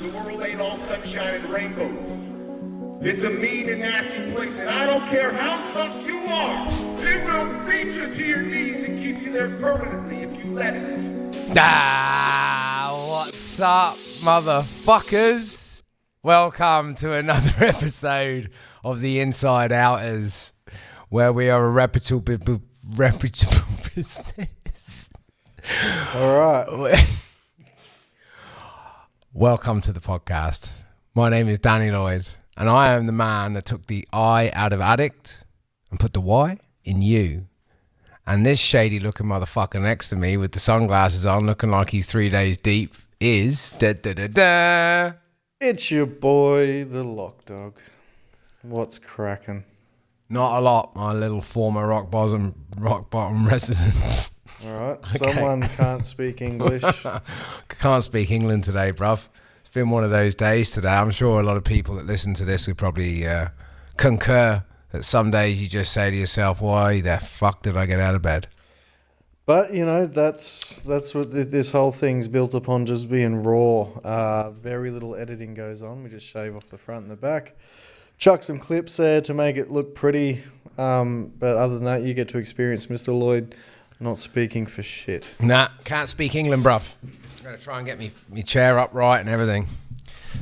The world ain't all sunshine and rainbows. It's a mean and nasty place, and I don't care how tough you are, it will beat you to your knees and keep you there permanently if you let it. What's up, motherfuckers? Welcome to another episode of the Inside Outers, where we are a reputable business. All right. Welcome to the podcast. My name is Danny Lloyd, and I am the man that took the I out of addict and put the Y in you. And this shady looking motherfucker next to me with the sunglasses on, looking like he's 3 days deep, is It's your boy, the LockDog. What's cracking? Not a lot, my little former rock bottom resident. All right. Okay. Someone can't speak English. Can't speak England today, bruv. It's been one of those days today. I'm sure a lot of people that listen to this would probably concur that some days you just say to yourself, why the fuck did I get out of bed? But, you know, that's what this whole thing's built upon, just being raw. Very little editing goes on. We just shave off the front and the back. Chuck some clips there to make it look pretty. But other than that, you get to experience Mr. Lloyd not speaking for shit. Nah, can't speak England, bruv. I'm going to try and get me chair upright and everything.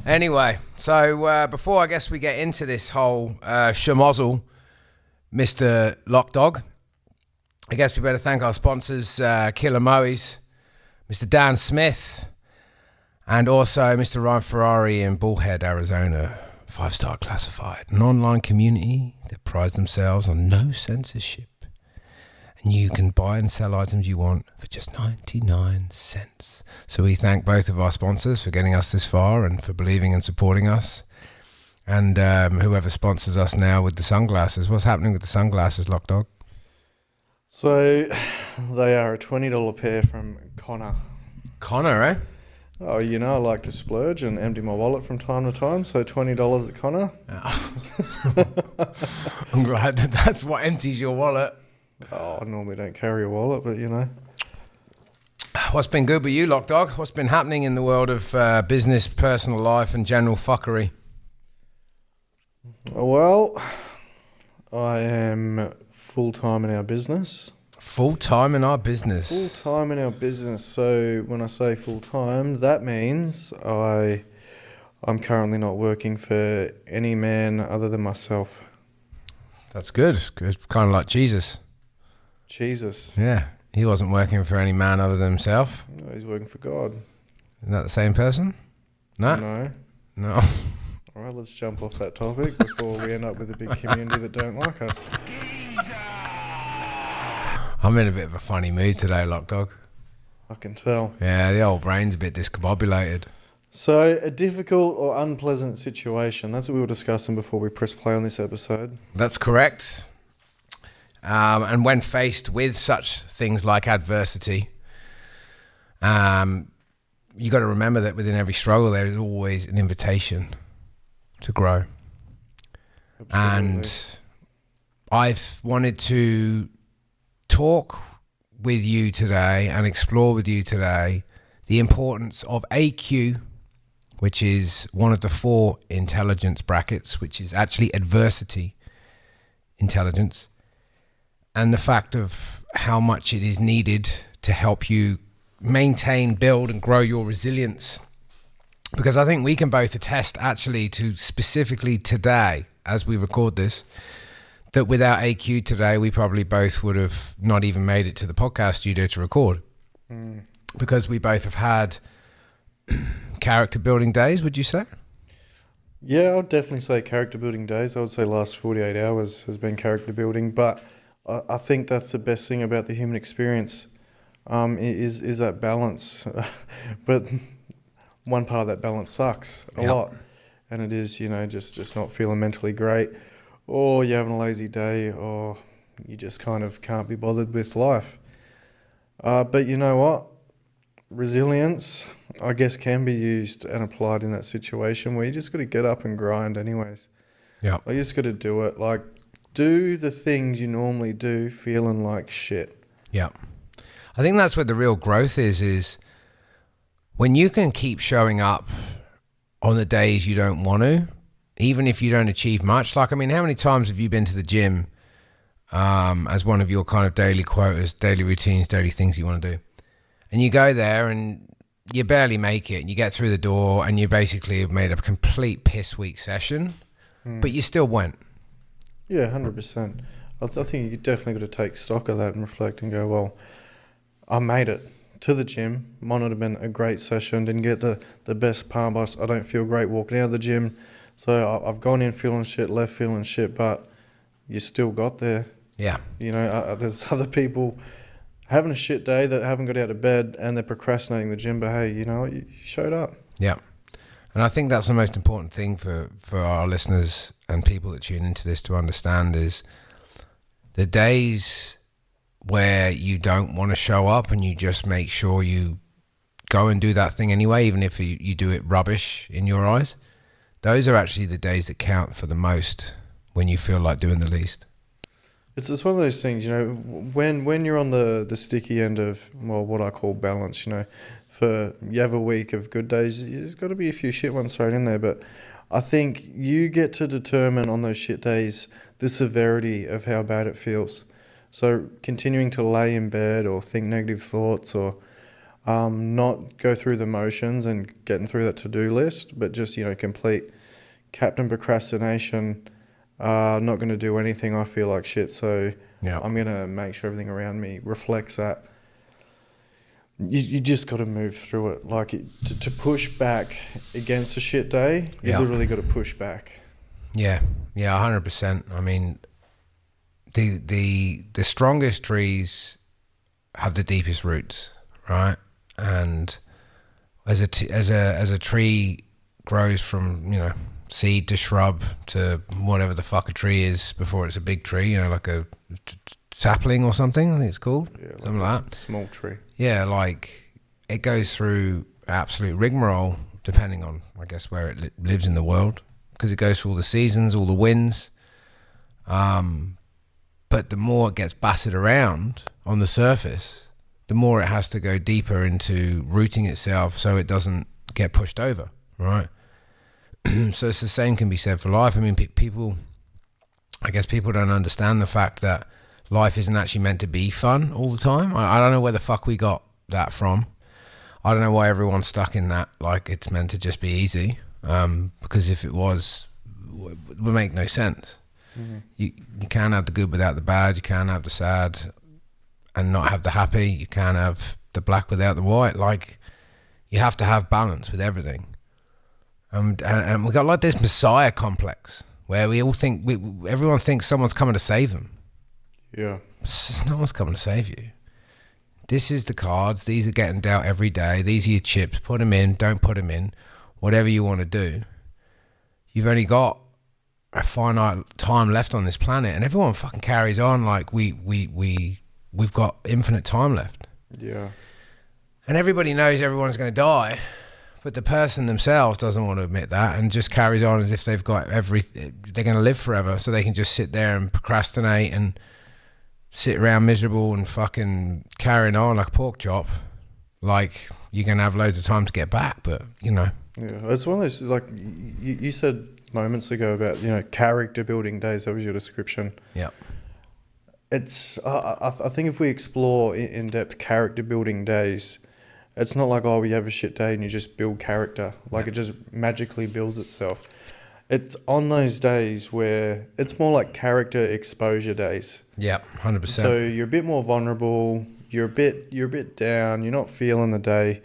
Anyway, so before I guess we get into this whole schmozzle, Mr. LockDog, I guess we better thank our sponsors, Killer Moe's, Mr. Dan Smith, and also Mr. Ryan Ferrari in Bullhead, Arizona. 5-star classified. An online community that prides themselves on no censorship. And you can buy and sell items you want for just 99 cents. So we thank both of our sponsors for getting us this far and for believing and supporting us. And whoever sponsors us now with the sunglasses. What's happening with the sunglasses, LockDog? So they are a $20 pair from Connor. Connor, eh? Oh, you know, I like to splurge and empty my wallet from time to time. So $20 at Connor. Oh. I'm glad that's what empties your wallet. Oh, I normally don't carry a wallet, but you know. What's been good with you, LockDog? What's been happening in the world of business, personal life, and general fuckery? Well, I am full-time in our business. Full-time in our business? Full-time in our business. So when I say full-time, that means I'm currently not working for any man other than myself. That's good. Good. Kind of like Jesus. Jesus. Yeah. He wasn't working for any man other than himself. No, he's working for God. Isn't that the same person? No? No. All right, let's jump off that topic before we end up with a big community that don't like us. I'm in a bit of a funny mood today, LockDog. I can tell. Yeah, the old brain's a bit discombobulated. So, a difficult or unpleasant situation. That's what we were discussing before we press play on this episode. That's correct. And when faced with such things like adversity, you got to remember that within every struggle there is always an invitation to grow. Absolutely. And I've wanted to talk with you today and explore with you today the importance of AQ, which is one of the 4 intelligence brackets, which is actually adversity intelligence, and the fact of how much it is needed to help you maintain, build, and grow your resilience. Because I think we can both attest actually to specifically today, as we record this, that without AQ today, we probably both would have not even made it to the podcast studio to record. Because we both have had character building days, would you say? Yeah, I would definitely say character building days. I would say last 48 hours has been character building, but I think that's the best thing about the human experience, is that balance. But one part of that balance sucks a lot, and it is, you know, just not feeling mentally great, or you're having a lazy day, or you just kind of can't be bothered with life. But you know what? Resilience, I guess, can be used and applied in that situation where you just got to get up and grind anyways. Yeah. You just got to do it. Like, do the things you normally do feeling like shit. Yeah. I think that's where the real growth is when you can keep showing up on the days you don't want to, even if you don't achieve much. Like, I mean, how many times have you been to the gym as one of your kind of daily quotas, daily routines, daily things you want to do? And you go there and you barely make it, and you get through the door and you basically have made a complete piss weak session, but you still went. Yeah, 100%. I think you definitely got to take stock of that and reflect and go, well, I made it to the gym. Might not have been a great session, didn't get the best pump. I don't feel great walking out of the gym. So I've gone in feeling shit, left feeling shit, but you still got there. Yeah. You know, there's other people having a shit day that haven't got out of bed and they're procrastinating the gym, but hey, you know what? You showed up. Yeah. And I think that's the most important thing for our listeners and people that tune into this to understand is the days where you don't want to show up and you just make sure you go and do that thing anyway, even if you do it rubbish in your eyes, those are actually the days that count for the most when you feel like doing the least. It's one of those things, you know, when you're on the sticky end of, well, what I call balance, you know, for you have a week of good days, there's got to be a few shit ones thrown in there, but I think you get to determine on those shit days the severity of how bad it feels. So continuing to lay in bed or think negative thoughts or not go through the motions and getting through that to-do list, but just, you know, complete captain procrastination, not going to do anything, I feel like shit, so I'm going to make sure everything around me reflects that. You just got to move through it. Like, to push back against a shit day, you literally got to push back. Yeah, 100%. I mean, the strongest trees have the deepest roots, right? And as a tree grows from, you know, seed to shrub to whatever the fuck a tree is before it's a big tree, you know, like a sapling or something, I think it's called. Yeah, something like that. Small tree. Yeah, like it goes through absolute rigmarole depending on, I guess, where it lives in the world, because it goes through all the seasons, all the winds. But the more it gets battered around on the surface, the more it has to go deeper into rooting itself so it doesn't get pushed over, right? So it's the same can be said for life. I mean, people don't understand the fact that life isn't actually meant to be fun all the time. I don't know where the fuck we got that from. I don't know why everyone's stuck in that, like it's meant to just be easy. Because if it was, it would make no sense. Mm-hmm. You can't have the good without the bad. You can't have the sad and not have the happy. You can't have the black without the white. Like, you have to have balance with everything. And we got like this messiah complex where we all think, everyone thinks someone's coming to save them. Yeah. No one's coming to save you. This is the cards. These are getting dealt every day. These are your chips. Put them in. Don't put them in. Whatever you want to do. You've only got a finite time left on this planet, and everyone fucking carries on like we've got infinite time left. Yeah. And everybody knows everyone's going to die, but the person themselves doesn't want to admit that and just carries on as if they've got they're going to live forever, so they can just sit there and procrastinate and sit around miserable and fucking carrying on like a pork chop. Like, you're going to have loads of time to get back, but, you know. Yeah, it's one of those, like, you said moments ago about, you know, character building days. That was your description. Yeah. It's, I think if we explore in depth character building days, it's not like, oh, we have a shit day and you just build character. Like, it just magically builds itself. It's on those days where it's more like character exposure days. Yeah, 100%. So you're a bit more vulnerable. You're a bit down. You're not feeling the day.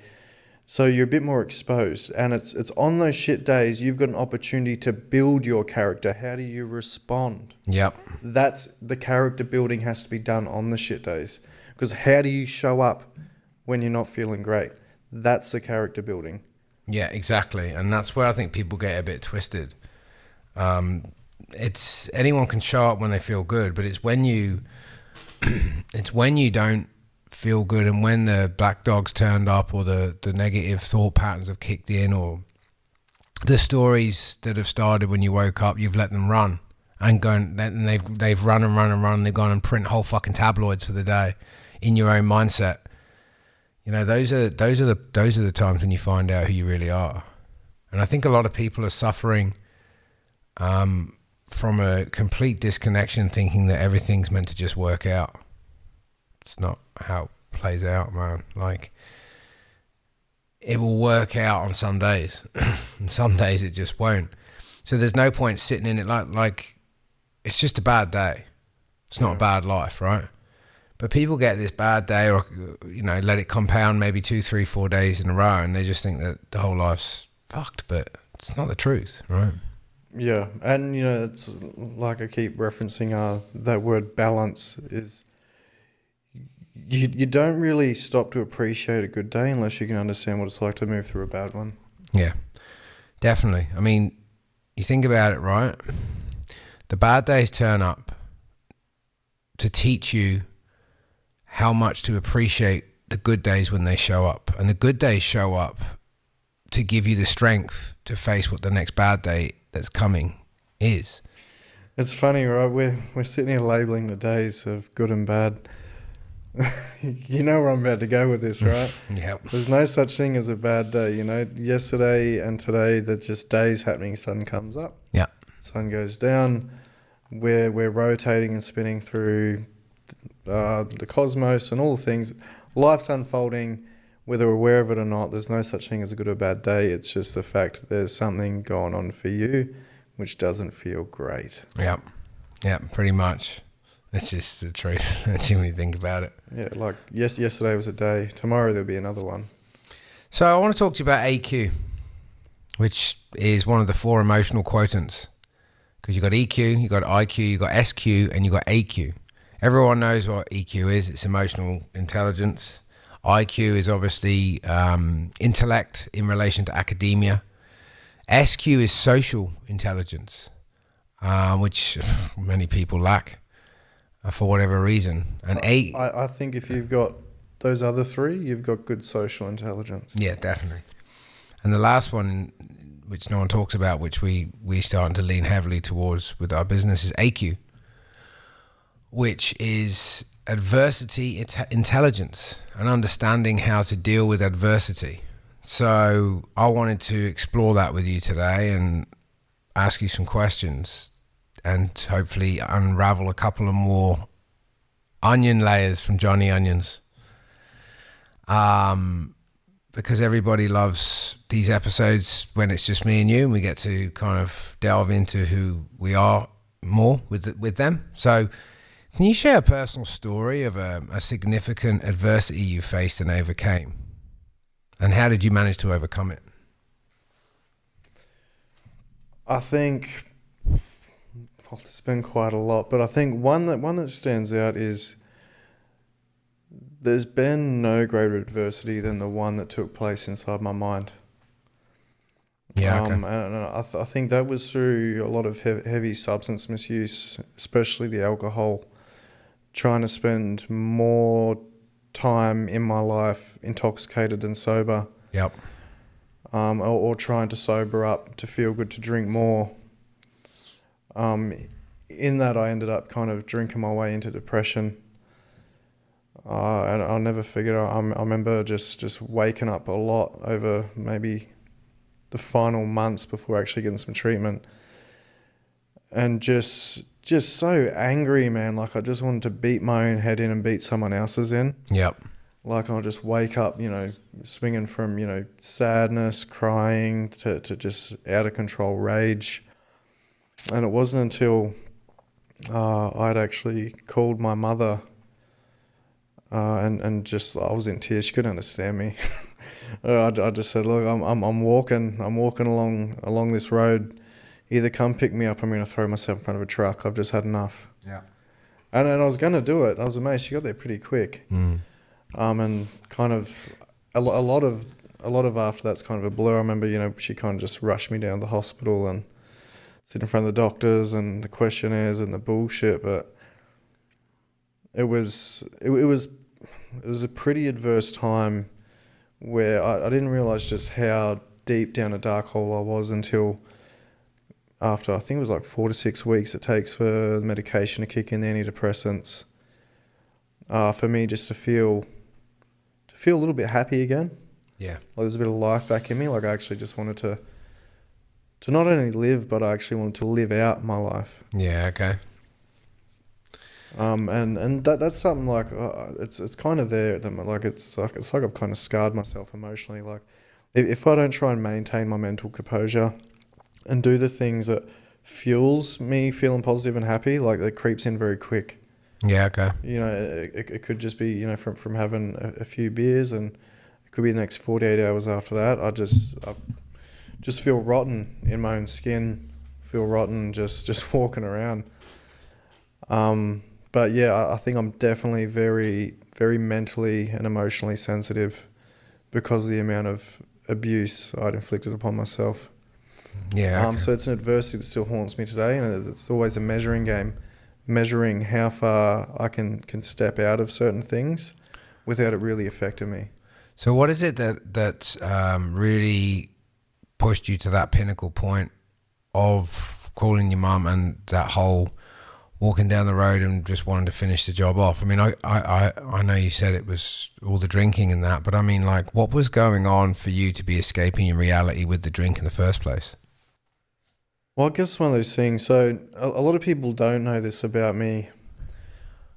So you're a bit more exposed. And it's on those shit days you've got an opportunity to build your character. How do you respond? Yep. That's the character building has to be done on the shit days. Because how do you show up when you're not feeling great? That's the character building. Yeah, exactly. And that's where I think people get a bit twisted. It's anyone can show up when they feel good, but it's when you don't feel good and when the black dog's turned up or the negative thought patterns have kicked in or the stories that have started when you woke up, you've let them run and they've run and run and run. They've gone and print whole fucking tabloids for the day in your own mindset. You know, those are the times when you find out who you really are. And I think a lot of people are suffering from a complete disconnection, thinking that everything's meant to just work out. It's not how it plays out, man. Like, it will work out on some days, and some days it just won't. So there's no point sitting in it like it's just a bad day. It's not a bad life, right? But people get this bad day, or let it compound maybe 2, 3, 4 days in a row, and they just think that the whole life's fucked. But it's not the truth, right? Yeah, and it's like I keep referencing that word balance is. You don't really stop to appreciate a good day unless you can understand what it's like to move through a bad one. Yeah, definitely. I mean, you think about it, right? The bad days turn up to teach you how much to appreciate the good days when they show up. And the good days show up to give you the strength to face what the next bad day that's coming is. It's funny, right? We're sitting here labeling the days of good and bad. You know where I'm about to go with this, right? Yep. There's no such thing as a bad day. Yesterday and today, they're just days happening. Sun comes up. Yeah. Sun goes down. We're rotating and spinning through the cosmos and all the things. Life's unfolding, whether we're aware of it or not. There's no such thing as a good or bad day. It's just the fact that there's something going on for you which doesn't feel great. Yep. Yep, pretty much. It's just the truth, actually, when you think about it. Yeah, like yesterday was a day. Tomorrow there'll be another one. So I want to talk to you about AQ, which is one of the 4 emotional quotients. Because you've got EQ, you've got IQ, you've got SQ, and you've got AQ. Everyone knows what EQ is. It's emotional intelligence. IQ is obviously intellect in relation to academia. SQ is social intelligence, which many people lack. For whatever reason. And I think if you've got those other 3, you've got good social intelligence. Yeah, definitely. And the last one, which no one talks about, which we starting to lean heavily towards with our business, is AQ, which is adversity intelligence and understanding how to deal with adversity. So I wanted to explore that with you today and ask you some questions, and hopefully unravel a couple of more onion layers from Johnny Onions. Because everybody loves these episodes when it's just me and you, and we get to kind of delve into who we are more with them. So can you share a personal story of a significant adversity you faced and overcame? And how did you manage to overcome it? I think... Well, there's been quite a lot, but I think one that stands out is there's been no greater adversity than the one that took place inside my mind. Yeah, okay. And I think that was through a lot of heavy substance misuse, especially the alcohol, trying to spend more time in my life intoxicated than sober. Yep. Or trying to sober up to feel good to drink more. In that, I ended up kind of drinking my way into depression. And I'll never forget, I remember just waking up a lot over maybe the final months before actually getting some treatment. And just so angry, man. Like, I just wanted to beat my own head in and beat someone else's in. Yep. Like, I'll just wake up, swinging from, sadness, crying to just out of control rage. And it wasn't until I'd actually called my mother and just I was in tears. She couldn't understand me. I just said, look, I'm walking along this road. Either come pick me up, I'm going to throw myself in front of a truck. I've just had enough. Yeah. And I was going to do it. I was amazed. She got there pretty quick. And kind of a lot of after that's kind of a blur. I remember, she kind of just rushed me down to the hospital and sit in front of the doctors and the questionnaires and the bullshit. But it was a pretty adverse time where I didn't realise just how deep down a dark hole I was until after, I think it was like 4 to 6 weeks it takes for the medication to kick in, the antidepressants, for me just to feel a little bit happy again. Yeah. Like there's a bit of life back in me. Like I actually just wanted to to not only live, but I actually wanted to live out my life. Yeah. Okay. And that's something like it's kind of there at the moment. Like it's like I've kind of scarred myself emotionally. Like if I don't try and maintain my mental composure and do the things that fuels me feeling positive and happy, like that creeps in very quick. Yeah. Okay. You know, it could just be, you know, from having a few beers, and it could be the next 48 hours after that. I just feel rotten in my own skin, feel rotten just walking around. But yeah, I think I'm definitely very, very mentally and emotionally sensitive because of the amount of abuse I'd inflicted upon myself. Yeah. Okay. So it's an adversity that still haunts me today, and it's always a measuring game, measuring how far I can step out of certain things without it really affecting me. So what is it that really pushed you to that pinnacle point of calling your mum and that whole walking down the road and just wanting to finish the job off? I mean, I know you said it was all the drinking and that, but I mean, like, what was going on for you to be escaping your reality with the drink in the first place? Well, I guess it's one of those things. So a lot of people don't know this about me,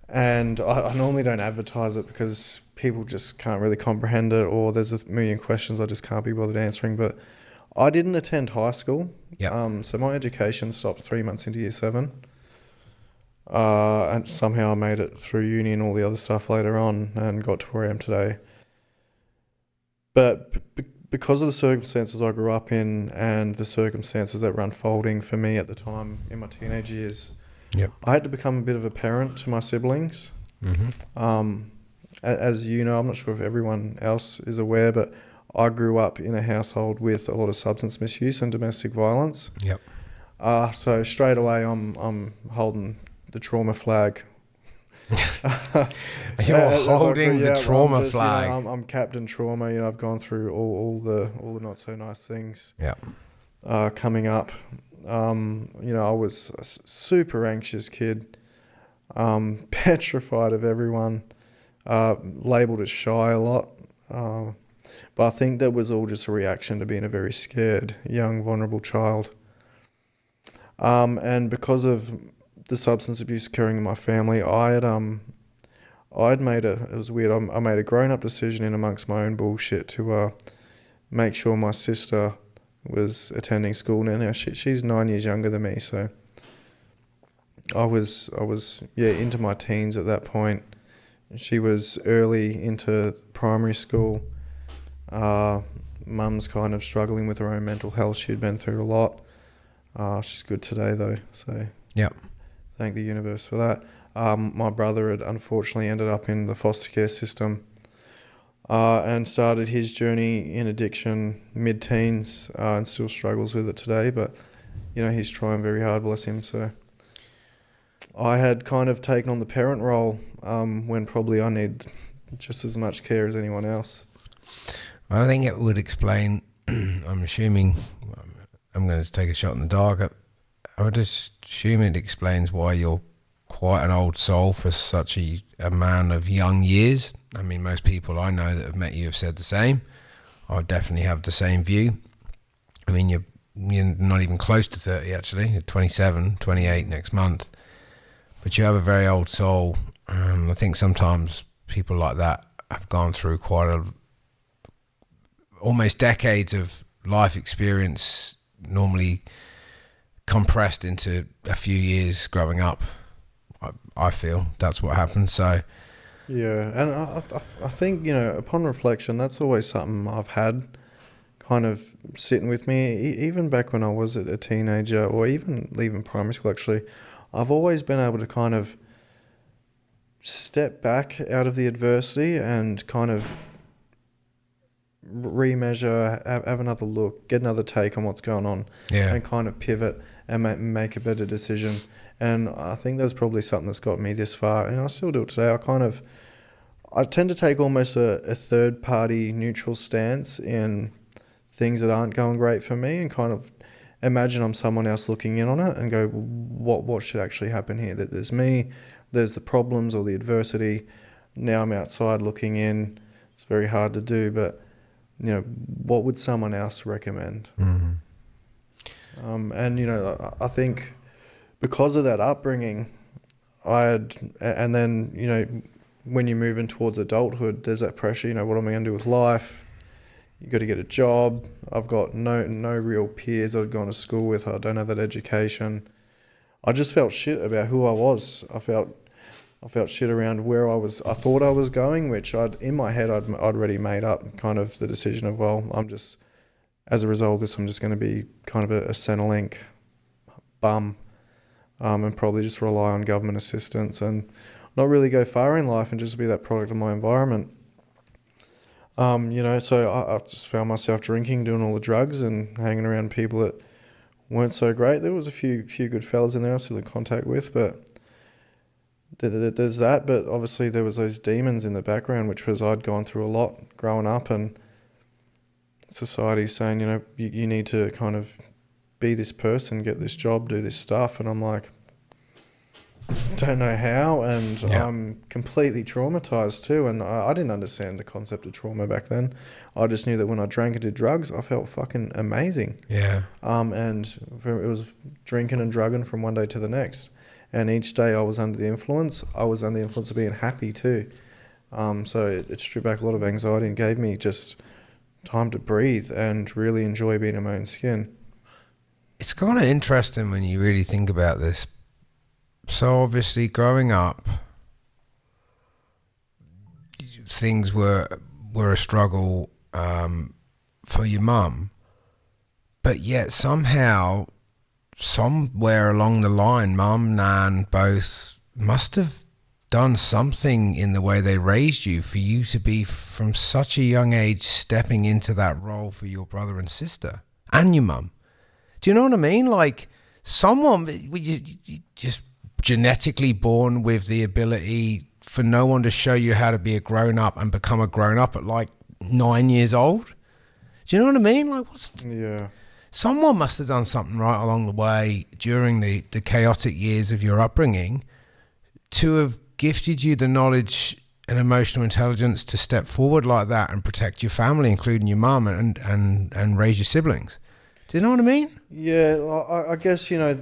and I normally don't advertise it because people just can't really comprehend it, or there's a million questions I just can't be bothered answering. But I didn't attend high school. Yeah. So my education stopped 3 months into year 7. And somehow I made it through uni and all the other stuff later on and got to where I am today. But because of the circumstances I grew up in and the circumstances that were unfolding for me at the time in my teenage years, Yep. I had to become a bit of a parent to my siblings. Mm-hmm. As you know, I'm not sure if everyone else is aware, but I grew up in a household with a lot of substance misuse and domestic violence. Yep. So straight away I'm holding the trauma flag. You're holding the trauma flag. You know, I'm Captain Trauma. You know, I've gone through all the not so nice things. Yeah. Coming up, you know, I was a super anxious kid, petrified of everyone, labelled as shy a lot. But I think that was all just a reaction to being a very scared, young, vulnerable child. And because of the substance abuse occurring in my family, it was weird, I made a grown-up decision in amongst my own bullshit to make sure my sister was attending school. Now she's 9 years younger than me, so I was into my teens at that point. She was early into primary school. Mum's kind of struggling with her own mental health. She'd been through a lot. She's good today though, so Yep. thank the universe for that. My brother had unfortunately ended up in the foster care system and started his journey in addiction mid-teens and still struggles with it today. But, you know, he's trying very hard, bless him. So I had kind of taken on the parent role when probably I need just as much care as anyone else. I think it would explain, I'm assuming, I'm going to take a shot in the dark. I would assume it explains why you're quite an old soul for such a man of young years. I mean, most people I know that have met you have said the same. I definitely have the same view. I mean, you're not even close to 30 actually. You're 27, 28 next month. But you have a very old soul. I think sometimes people like that have gone through almost decades of life experience, normally compressed into a few years growing up. I feel that's what happens. So yeah, and I think, you know, upon reflection, that's always something I've had kind of sitting with me, even back when I was a teenager, or even leaving primary school actually. I've always been able to kind of step back out of the adversity and kind of remeasure, have another look, get another take on what's going on, and kind of pivot and make a better decision. And I think that's probably something that's got me this far, and I still do it today. I tend to take almost a third party neutral stance in things that aren't going great for me, and kind of imagine I'm someone else looking in on it and go, what should actually happen here? That there's me, there's the problems or the adversity. Now I'm outside looking in. It's very hard to do, but you know, what would someone else recommend? Mm-hmm. And, you know, I think because of that upbringing, and then, you know, when you're moving towards adulthood, there's that pressure, you know, what am I going to do with life? You got to get a job. I've got no real peers I've gone to school with. I don't have that education. I just felt shit about who I was. I felt shit around where I thought I was going, which in my head I'd already made up kind of the decision of, well, as a result of this, I'm just going to be kind of a Centrelink bum, and probably just rely on government assistance and not really go far in life and just be that product of my environment. You know, so I just found myself drinking, doing all the drugs and hanging around people that weren't so great. There was a few good fellas in there I'm still in contact with, but there's that. But obviously there was those demons in the background, which was I'd gone through a lot growing up, and society's saying, you know, you need to kind of be this person, get this job, do this stuff. And I'm like, don't know how, and I'm completely traumatized too. And I didn't understand the concept of trauma back then. I just knew that when I drank and did drugs, I felt fucking amazing. Yeah. And it was drinking and drugging from one day to the next. And each day I was under the influence. I was under the influence of being happy too. So it stripped back a lot of anxiety and gave me just time to breathe and really enjoy being in my own skin. It's kind of interesting when you really think about this. So obviously growing up, things were a struggle for your mum, but yet somehow, somewhere along the line, mum, nan, both must have done something in the way they raised you for you to be from such a young age stepping into that role for your brother and sister and your mum. Do you know what I mean? Like someone, you just genetically born with the ability for no one to show you how to be a grown-up and become a grown-up at like 9 years old. Do you know what I mean? Like someone must have done something right along the way during the chaotic years of your upbringing to have gifted you the knowledge and emotional intelligence to step forward like that and protect your family, including your mum, and raise your siblings. Do you know what I mean? Yeah, I guess, you know,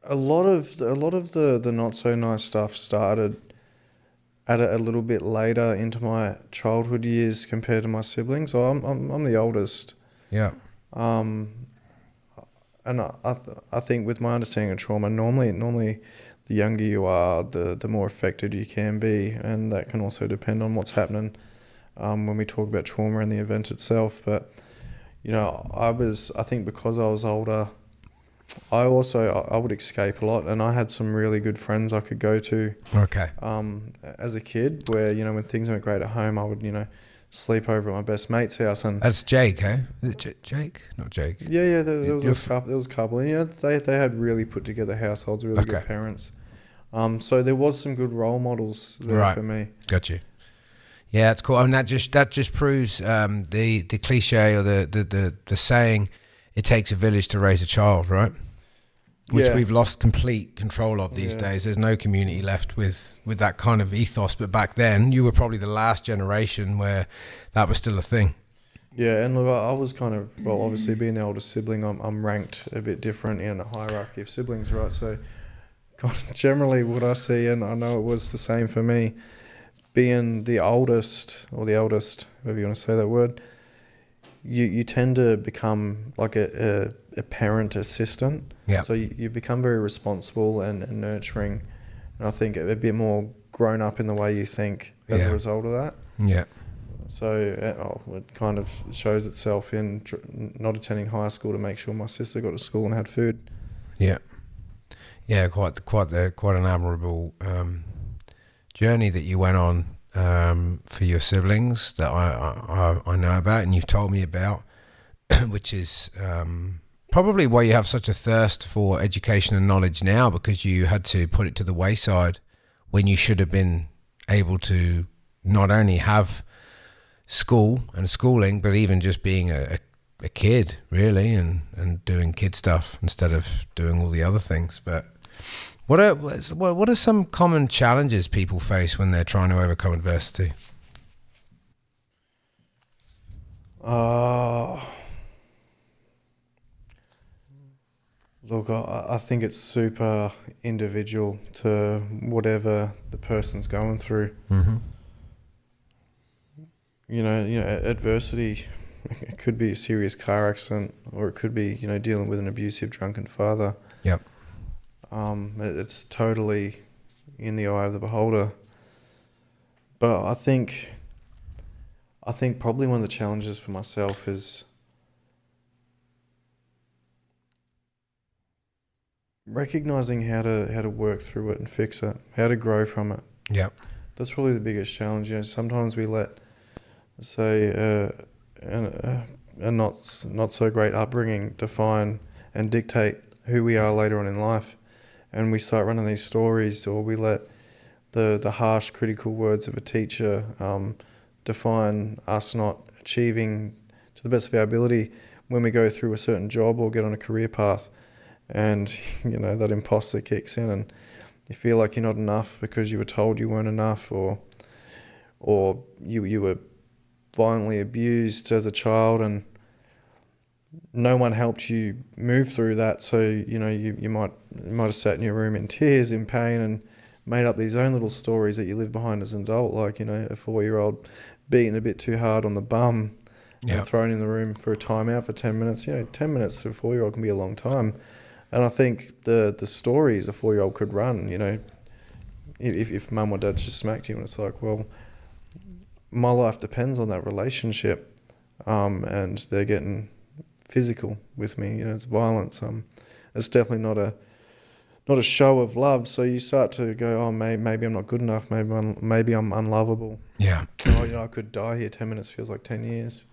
a lot of the not so nice stuff started at a little bit later into my childhood years compared to my siblings. So I'm the oldest. Yeah. And I think with my understanding of trauma, normally the younger you are, the more affected you can be, and that can also depend on what's happening when we talk about trauma and the event itself. But you know, I think because I was older, I would escape a lot, and I had some really good friends I could go to. Okay. As a kid, where, you know, when things weren't great at home, I would, you know, sleep over at my best mate's house. And that's Jake, eh? Is it Jake? Not Jake. Yeah. There was a couple, and you know, they had really put together households, really good parents. So there was some good role models there for me. Got you. Yeah, that's cool. And that just proves the cliche or the saying, it takes a village to raise a child, right? Which we've lost complete control of these days. There's no community left with that kind of ethos. But back then, you were probably the last generation where that was still a thing. Yeah, and look, I was kind of, well, obviously being the oldest sibling, I'm ranked a bit different in a hierarchy of siblings, right? So generally what I see, and I know it was the same for me, being the oldest, or the eldest, however you want to say that word, you tend to become like a parent assistant. Yeah. So you become very responsible and nurturing, and I think a bit more grown up in the way you think as a result of that. Yeah. So it kind of shows itself in not attending high school to make sure my sister got to school and had food. Yeah. Yeah, quite an admirable journey that you went on for your siblings that I know about and you've told me about, which is probably why you have such a thirst for education and knowledge now, because you had to put it to the wayside when you should have been able to not only have school and schooling, but even just being a kid, really, and doing kid stuff instead of doing all the other things. But what are some common challenges people face when they're trying to overcome adversity? Look, I think it's super individual to whatever the person's going through. Mm-hmm. Adversity. It could be a serious car accident, or it could be, dealing with an abusive, drunken father. Yep. It's totally in the eye of the beholder. But I think probably one of the challenges for myself is recognizing how to work through it and fix it, how to grow from it. Yep. That's probably the biggest challenge. Sometimes we let, say, a not so great upbringing define and dictate who we are later on in life, and we start running these stories, or we let the harsh critical words of a teacher define us not achieving to the best of our ability when we go through a certain job or get on a career path. And that imposter kicks in, and you feel like you're not enough because you were told you weren't enough, or you were violently abused as a child and no one helped you move through that. So you might have sat in your room in tears, in pain, and made up these own little stories that you live behind as an adult, like a 4-year-old beaten a bit too hard on the bum. Yep. And thrown in the room for a timeout for 10 minutes. 10 minutes to a 4-year-old can be a long time. And I think the stories a 4-year-old could run, if mum or dad just smacked you, and it's like, well, my life depends on that relationship, and they're getting physical with me. It's violence. It's definitely not a show of love. So you start to go, oh, maybe I'm not good enough. Maybe I'm unlovable. Yeah. I could die here. 10 minutes feels like 10 years.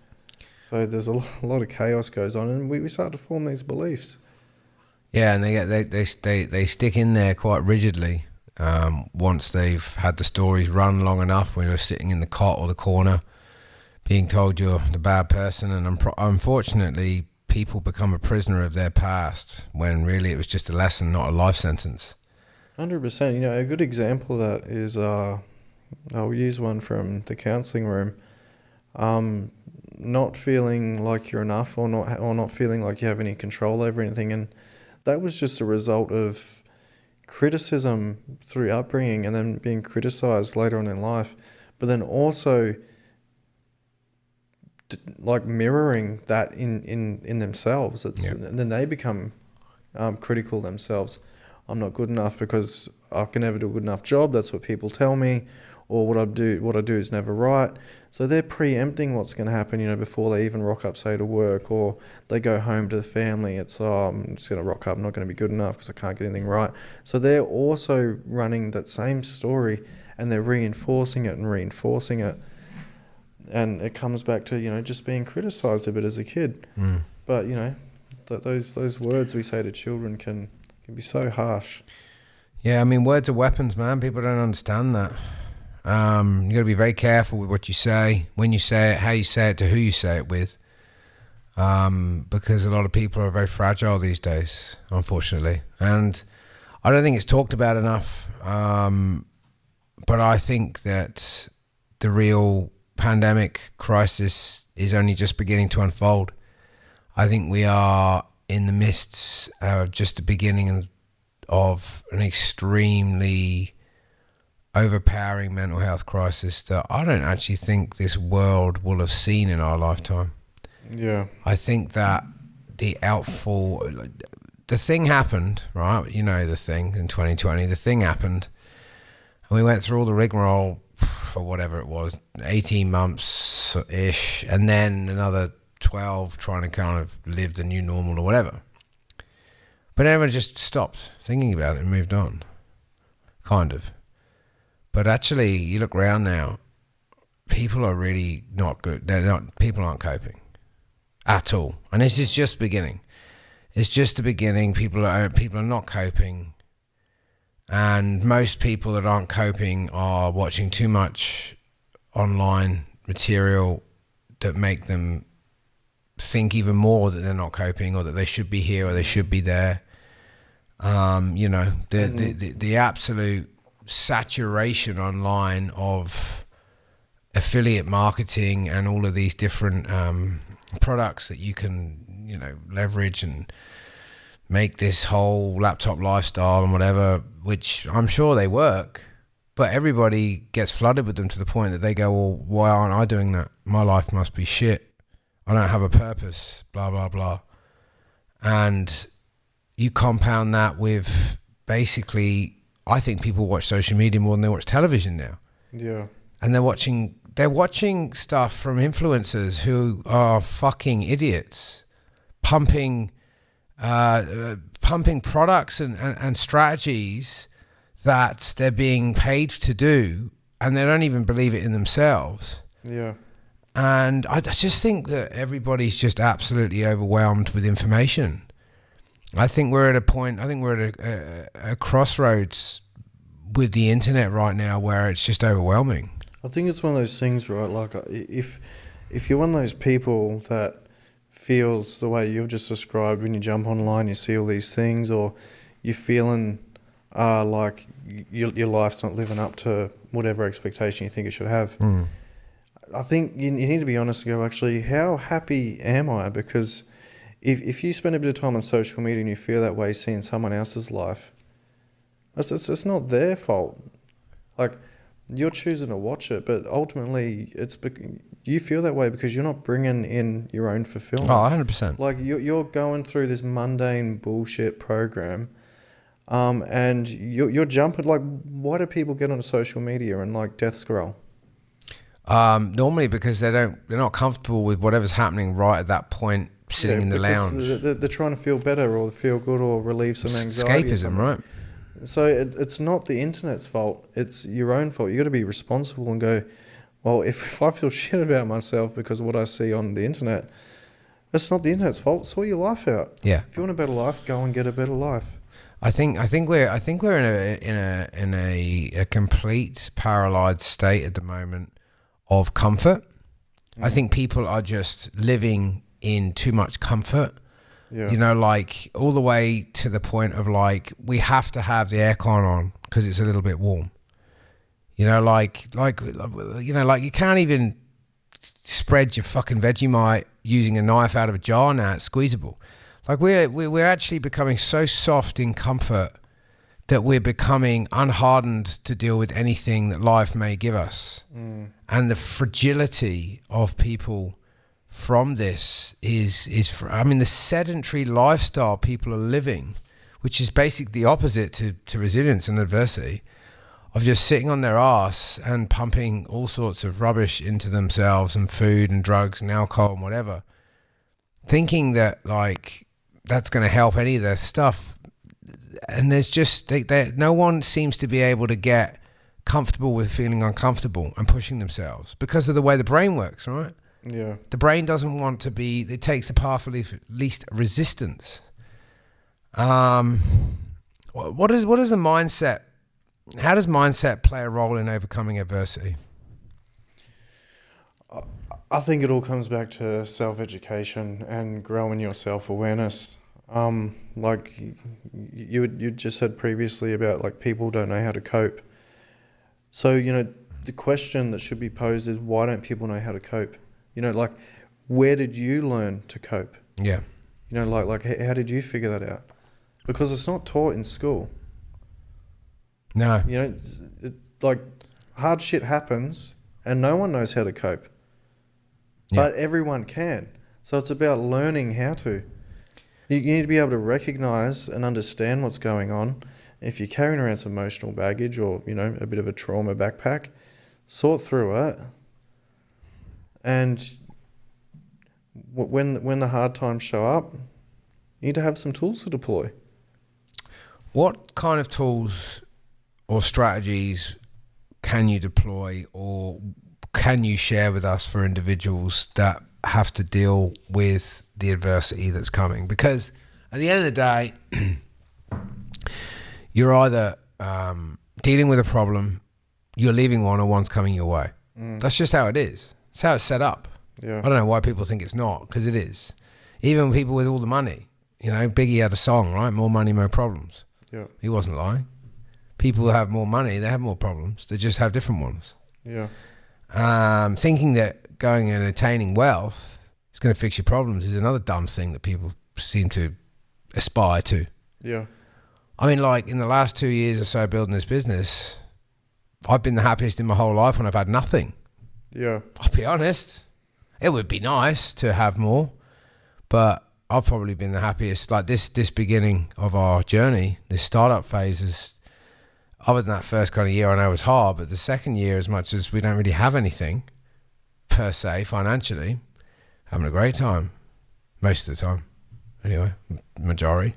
So there's a lot of chaos goes on, and we start to form these beliefs. Yeah, and they stick in there quite rigidly. Once they've had the stories run long enough, when you're sitting in the cot or the corner, being told you're the bad person, and unfortunately, people become a prisoner of their past when really it was just a lesson, not a life sentence. 100%. A good example of that is I'll use one from the counselling room. Not feeling like you're enough, or not feeling like you have any control over anything, and that was just a result of criticism through upbringing, and then being criticised later on in life, but then also like mirroring that in themselves. And then they become critical themselves. I'm not good enough because I can never do a good enough job. That's what people tell me. Or what I do is never right. So they're preempting what's going to happen, before they even rock up, say, to work, or they go home to the family. It's, I'm just going to rock up, I'm not going to be good enough because I can't get anything right. So they're also running that same story, and they're reinforcing it. And it comes back to, just being criticised a bit as a kid. Mm. But, those words we say to children can be so harsh. Yeah, I mean, words are weapons, man. People don't understand that. You got to be very careful with what you say, when you say it, how you say it, to who you say it with, because a lot of people are very fragile these days, unfortunately, and I don't think it's talked about enough. But I think that the real pandemic crisis is only just beginning to unfold. I think we are in the midst of just the beginning of an extremely overpowering mental health crisis that I don't actually think this world will have seen in our lifetime. Yeah. I think that the thing happened, right? The thing in 2020, the thing happened, and we went through all the rigmarole for whatever it was, 18 months-ish, and then another 12 trying to kind of live the new normal or whatever. But everyone just stopped thinking about it and moved on, kind of. But actually, you look around now, people are really not good. People aren't coping at all. And this is just beginning. It's just the beginning. People are not coping. And most people that aren't coping are watching too much online material that make them think even more that they're not coping, or that they should be here or they should be there. The absolute saturation online of affiliate marketing and all of these different products that you can leverage and make this whole laptop lifestyle and whatever, which I'm sure they work, but everybody gets flooded with them to the point that they go, well, why aren't I doing that? My life must be shit. I don't have a purpose, blah, blah, blah. And you compound that with basically, I think people watch social media more than they watch television now. Yeah. And they're watching stuff from influencers who are fucking idiots, pumping products and strategies that they're being paid to do, and they don't even believe it in themselves. Yeah. And I just think that everybody's just absolutely overwhelmed with information. I think we're at a point, a crossroads with the internet right now where it's just overwhelming. I think it's one of those things, right? Like if you're one of those people that feels the way you've just described when you jump online, you see all these things, or you're feeling like your life's not living up to whatever expectation you think it should have. I think you need to be honest and go, actually, how happy am I? Because if you spend a bit of time on social media and you feel that way seeing someone else's life, it's not their fault. Like, you're choosing to watch it, but ultimately you feel that way because you're not bringing in your own fulfillment. Oh, 100%. Like, you're going through this mundane bullshit program, and you're jumping. Like, why do people get onto social media and like death scroll? Normally because they're not comfortable with whatever's happening right at that point, sitting in the lounge. They're trying to feel better or feel good or relieve some anxiety. Escapism, right? So it's not the internet's fault. It's your own fault. You got to be responsible and go, well, if I feel shit about myself because of what I see on the internet, it's not the internet's fault. Sort your life out. Yeah. If you want a better life, go and get a better life. I think we're in a complete paralyzed state at the moment of comfort. I think people are just living in too much comfort. Yeah. You know, like all the way to the point of like, we have to have the aircon on because it's a little bit warm. You know, like you can't even spread your fucking Vegemite using a knife out of a jar now. It's squeezable. Like we're actually becoming so soft in comfort that we're becoming unhardened to deal with anything that life may give us. And the fragility of people from this is the sedentary lifestyle people are living, which is basically the opposite to resilience and adversity, of just sitting on their ass and pumping all sorts of rubbish into themselves and food and drugs and alcohol and whatever, thinking that like that's going to help any of their stuff. And there's just no one seems to be able to get comfortable with feeling uncomfortable and pushing themselves because of the way the brain works, right? Yeah. The brain doesn't want to be, it takes the path of least resistance. What is the mindset? How does mindset play a role in overcoming adversity? I think it all comes back to self-education and growing your self-awareness. Like you just said previously about like people don't know how to cope. So, you know, the question that should be posed is, why don't people know how to cope? You know, like, where did you learn to cope? Yeah. You know, like how did you figure that out? Because it's not taught in school. No. You know, like hard shit happens and no one knows how to cope. Yeah. But everyone can. So it's about learning how to. You need to be able to recognize and understand what's going on. If you're carrying around some emotional baggage or, you know, a bit of a trauma backpack, sort through it. And when the hard times show up, you need to have some tools to deploy. What kind of tools or strategies can you deploy or can you share with us for individuals that have to deal with the adversity that's coming? Because at the end of the day, you're either dealing with a problem, you're leaving one, or one's coming your way. That's just how it is. It's how it's set up. Yeah. I don't know why people think it's not, because it is. Even people with all the money. You know, Biggie had a song, right? More money, more problems. Yeah. He wasn't lying. People who have more money, they have more problems. They just have different ones. Yeah. Thinking that going and attaining wealth is going to fix your problems is another dumb thing that people seem to aspire to. Yeah. I mean, like in the last 2 years or so building this business, I've been the happiest in my whole life when I've had nothing. Yeah. I'll be honest. It would be nice to have more, but I've probably been the happiest. Like this beginning of our journey, this startup phase is, other than that first kind of year I know was hard, but the second year, as much as we don't really have anything per se financially, having a great time most of the time. Anyway, majority.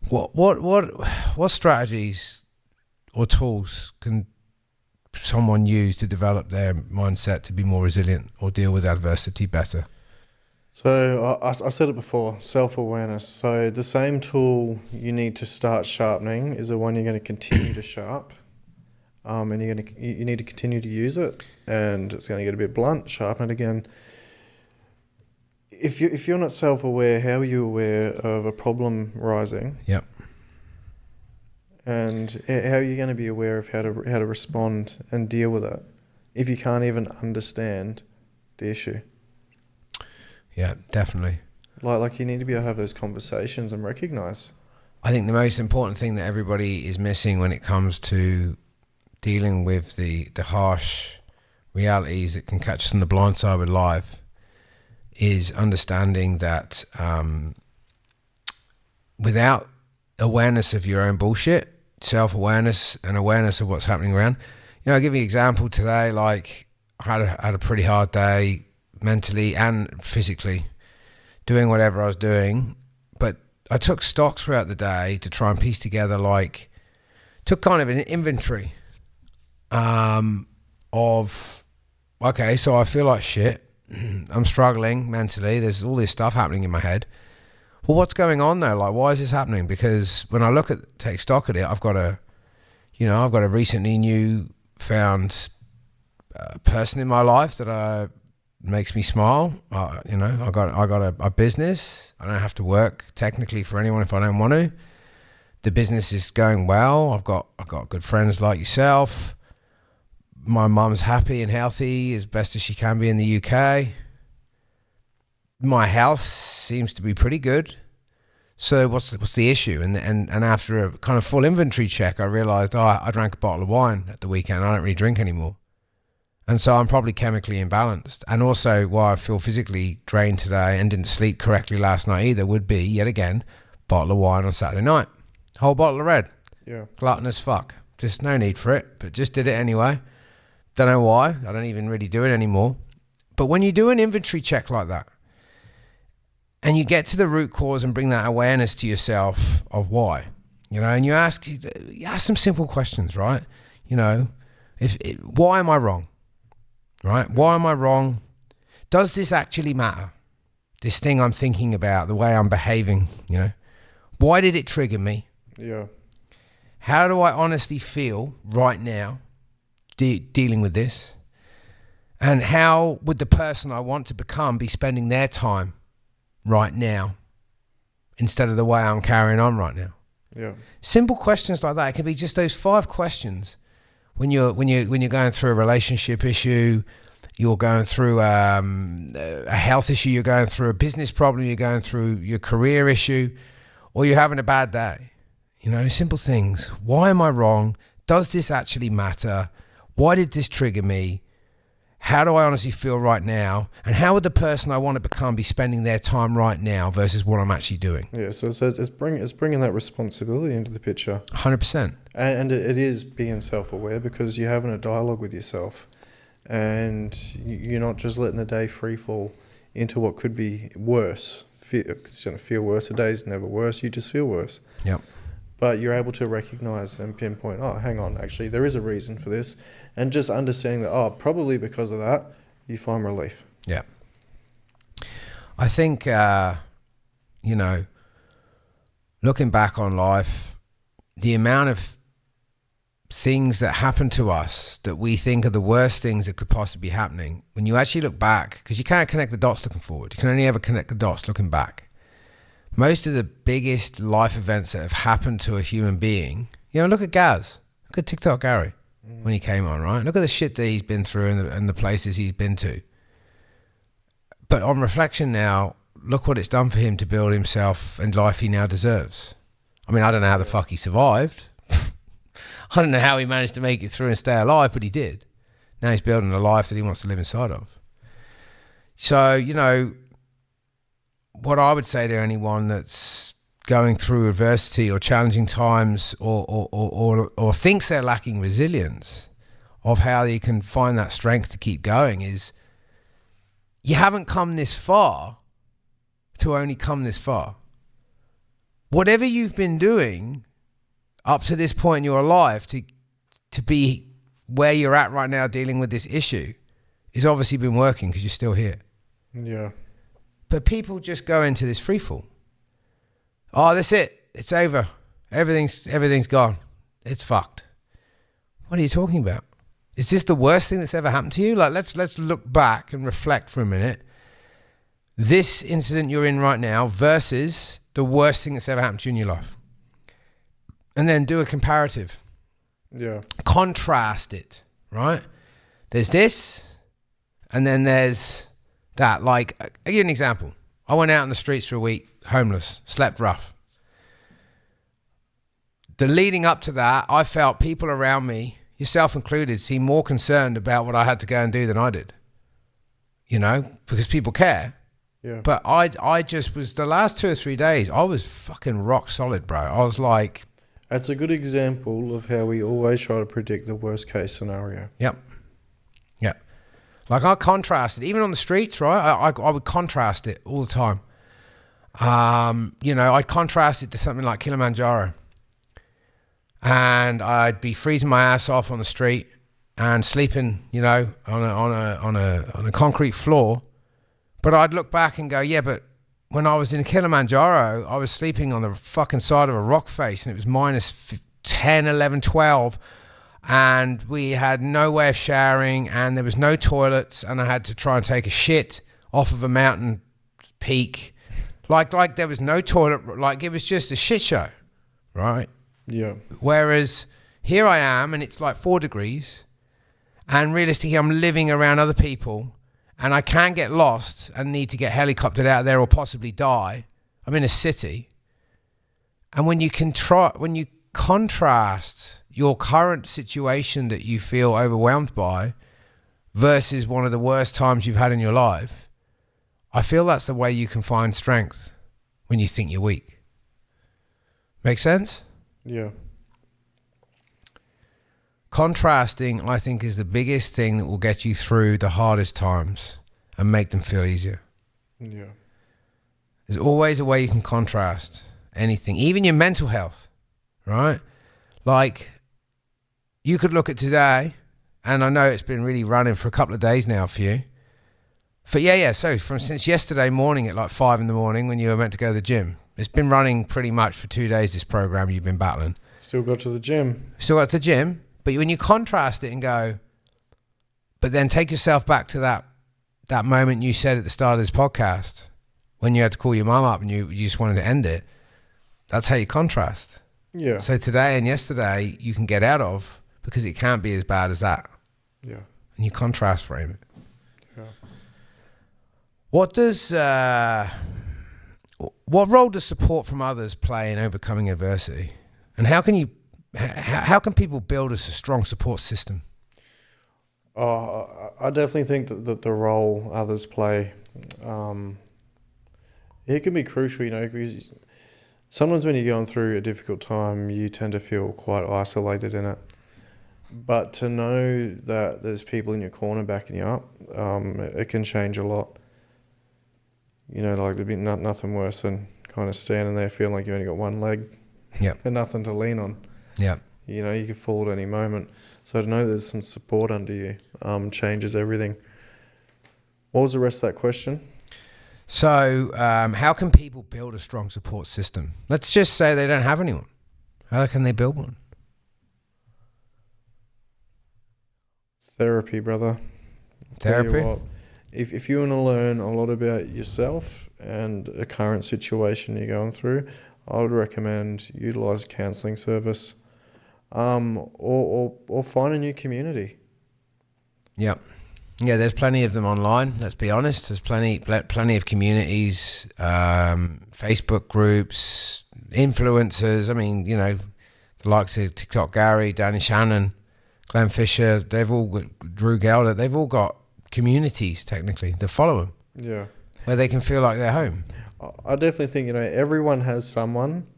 What strategies or tools can someone use to develop their mindset to be more resilient or deal with adversity better? So I said it before, self-awareness. So the same tool you need to start sharpening is the one you're going to continue to sharp. And you need to continue to use it, and it's going to get a bit blunt, sharpen it again. If you're not self-aware, how are you aware of a problem rising? Yep. And how are you going to be aware of how to respond and deal with it if you can't even understand the issue? Yeah, definitely. Like you need to be able to have those conversations and recognize. I think the most important thing that everybody is missing when it comes to dealing with the harsh realities that can catch us on the blind side with life is understanding that without awareness of your own bullshit, self-awareness and awareness of what's happening around. I'll give you an example today. Like I had a pretty hard day mentally and physically doing whatever I was doing, but I took stock throughout the day to try and piece together, took kind of an inventory of, okay, so I feel like shit. I'm struggling mentally. There's all this stuff happening in my head. Well, what's going on though? Like, why is this happening? Because when I take stock at it, I've got a recently new found person in my life that makes me smile. I got a business. I don't have to work technically for anyone if I don't want to. The business is going well. I've got good friends like yourself. My mum's happy and healthy as best as she can be in the UK. My health seems to be pretty good. So what's the issue? And after a kind of full inventory check, I realized, I drank a bottle of wine at the weekend. I don't really drink anymore. And so I'm probably chemically imbalanced. And also why I feel physically drained today and didn't sleep correctly last night either would be, yet again, bottle of wine on Saturday night. Whole bottle of red. Yeah. Gluttonous fuck. Just no need for it, but just did it anyway. Don't know why. I don't even really do it anymore. But when you do an inventory check like that, and you get to the root cause and bring that awareness to yourself of why, and you ask some simple questions, right? Why am I wrong? Right? Why am I wrong? Does this actually matter? This thing I'm thinking about, the way I'm behaving, why did it trigger me? Yeah. How do I honestly feel right now dealing with this? And how would the person I want to become be spending their time right now instead of the way I'm carrying on right now? Yeah. Simple questions like that. It can be just those 5 questions. When you're going through a relationship issue, you're going through a health issue, you're going through a business problem, you're going through your career issue, or you're having a bad day. Simple things. Why am I wrong? Does this actually matter? Why did this trigger me? How do I honestly feel right now? And how would the person I want to become be spending their time right now versus what I'm actually doing? Yeah, so it's bringing that responsibility into the picture. 100%. And it is being self-aware because you're having a dialogue with yourself and you're not just letting the day free fall into what could be worse. It's going to feel worse. A day's never worse. You just feel worse. Yep. But you're able to recognize and pinpoint, hang on, actually, there is a reason for this. And just understanding that, probably because of that, you find relief. Yeah. I think, looking back on life, the amount of things that happen to us that we think are the worst things that could possibly be happening, when you actually look back, because you can't connect the dots looking forward. You can only ever connect the dots looking back. Most of the biggest life events that have happened to a human being, look at Gaz. Look at TikTok Gary when he came on, right? Look at the shit that he's been through and the places he's been to. But on reflection now, look what it's done for him to build himself and life he now deserves. I mean, I don't know how the fuck he survived. I don't know how he managed to make it through and stay alive, but he did. Now he's building a life that he wants to live inside of. So, you know, what I would say to anyone that's going through adversity or challenging times or thinks they're lacking resilience of how you can find that strength to keep going is you haven't come this far to only come this far. Whatever you've been doing up to this point in your life to be where you're at right now dealing with this issue is obviously been working because you're still here. Yeah. But people just go into this freefall. Oh, that's it. It's over. Everything's gone. It's fucked. What are you talking about? Is this the worst thing that's ever happened to you? Like, let's look back and reflect for a minute. This incident you're in right now versus the worst thing that's ever happened to you in your life. And then do a comparative. Yeah. Contrast it, right? There's this, and then there's that. Like, I'll give you an example. I went out on the streets for a week, homeless, slept rough. The leading up to that, I felt people around me, yourself included, seemed more concerned about what I had to go and do than I did. You know, because people care. Yeah. But I just was, the last 2 or 3 days, I was fucking rock solid, bro. I was like... That's a good example of how we always try to predict the worst case scenario. Yep. Like I contrasted, even on the streets, right? I would contrast it all the time. You know, I'd contrast it to something like Kilimanjaro. And I'd be freezing my ass off on the street and sleeping, you know, on a concrete floor. But I'd look back and go, yeah, but when I was in Kilimanjaro, I was sleeping on the fucking side of a rock face and it was minus 10, 11, 12. And we had no way of showering and there was no toilets and I had to try and take a shit off of a mountain peak. Like there was no toilet, like it was just a shit show, right? Yeah. Whereas here I am and it's like 4 degrees and realistically I'm living around other people and I can get lost and need to get helicoptered out there or possibly die. I'm in a city. And when you contrast your current situation that you feel overwhelmed by versus one of the worst times you've had in your life, I feel that's the way you can find strength when you think you're weak. Make sense? Yeah. Contrasting, I think, is the biggest thing that will get you through the hardest times and make them feel easier. Yeah. There's always a way you can contrast anything, even your mental health, right? Like, you could look at today, and I know it's been really running for a couple of days now for you. So since yesterday morning at like 5 a.m. when you were meant to go to the gym, it's been running pretty much for 2 days, this program you've been battling. Still got to the gym. But when you contrast it and go, but then take yourself back to that moment you said at the start of this podcast, when you had to call your mum up and you just wanted to end it, that's how you contrast. Yeah. So today and yesterday you can get out of because it can't be as bad as that. Yeah. And you contrast frame it. Yeah. What role does support from others play in overcoming adversity? And how can people build a strong support system? I definitely think that the role others play, it can be crucial, you know, because sometimes when you're going through a difficult time, you tend to feel quite isolated in it. But to know that there's people in your corner backing you up, it can change a lot. You know, like there'd be nothing worse than kind of standing there feeling like you only got one leg and nothing to lean on. Yeah. You know, you could fall at any moment. So to know there's some support under you changes everything. What was the rest of that question? So how can people build a strong support system? Let's just say they don't have anyone. How can they build one? Therapy, brother. Therapy? If you want to learn a lot about yourself and a current situation you're going through, I would recommend utilize a counselling service, or find a new community. Yep. Yeah, there's plenty of them online. Let's be honest. There's plenty of communities, Facebook groups, influencers. I mean, you know, the likes of TikTok Gary, Danny Shannon, Glenn Fisher. Drew Gelder. They've all got communities technically that follow them. Yeah, where they can feel like they're home. I definitely think, you know, everyone has someone,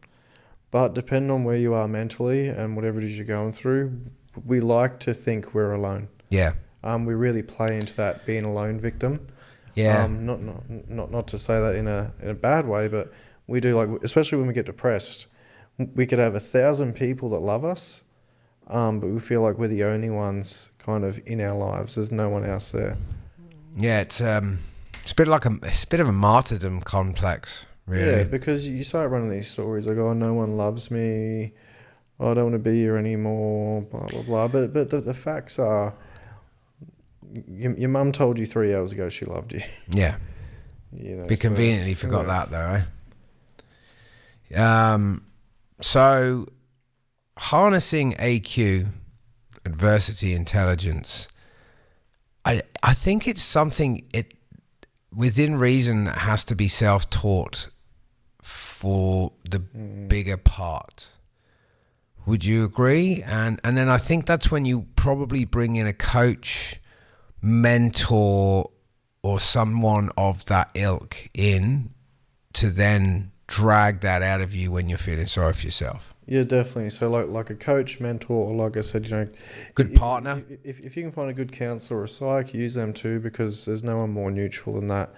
but depending on where you are mentally and whatever it is you're going through, we like to think we're alone. Yeah. We really play into that being a lone victim. Yeah. Not to say that in a bad way, but we do, like, especially when we get depressed, we could have 1,000 people that love us, but we feel like we're the only ones kind of in our lives. There's no one else there. Yeah, it's a bit like it's a bit of a martyrdom complex, really. Yeah, because you start running these stories like, oh, no one loves me, oh, I don't want to be here anymore, blah blah blah. But the facts are, your mum told you 3 hours ago she loved you. Yeah. You know, we conveniently forgot yeah. that though, eh? So harnessing AQ, adversity intelligence, I think it's something within reason that has to be self-taught for the bigger part. Would you agree? And then I think that's when you probably bring in a coach, mentor, or someone of that ilk in to then drag that out of you when you're feeling sorry for yourself. Yeah, definitely. So like a coach, mentor, or like I said, you know, good partner. If you can find a good counsellor or a psych, use them too, because there's no one more neutral than that,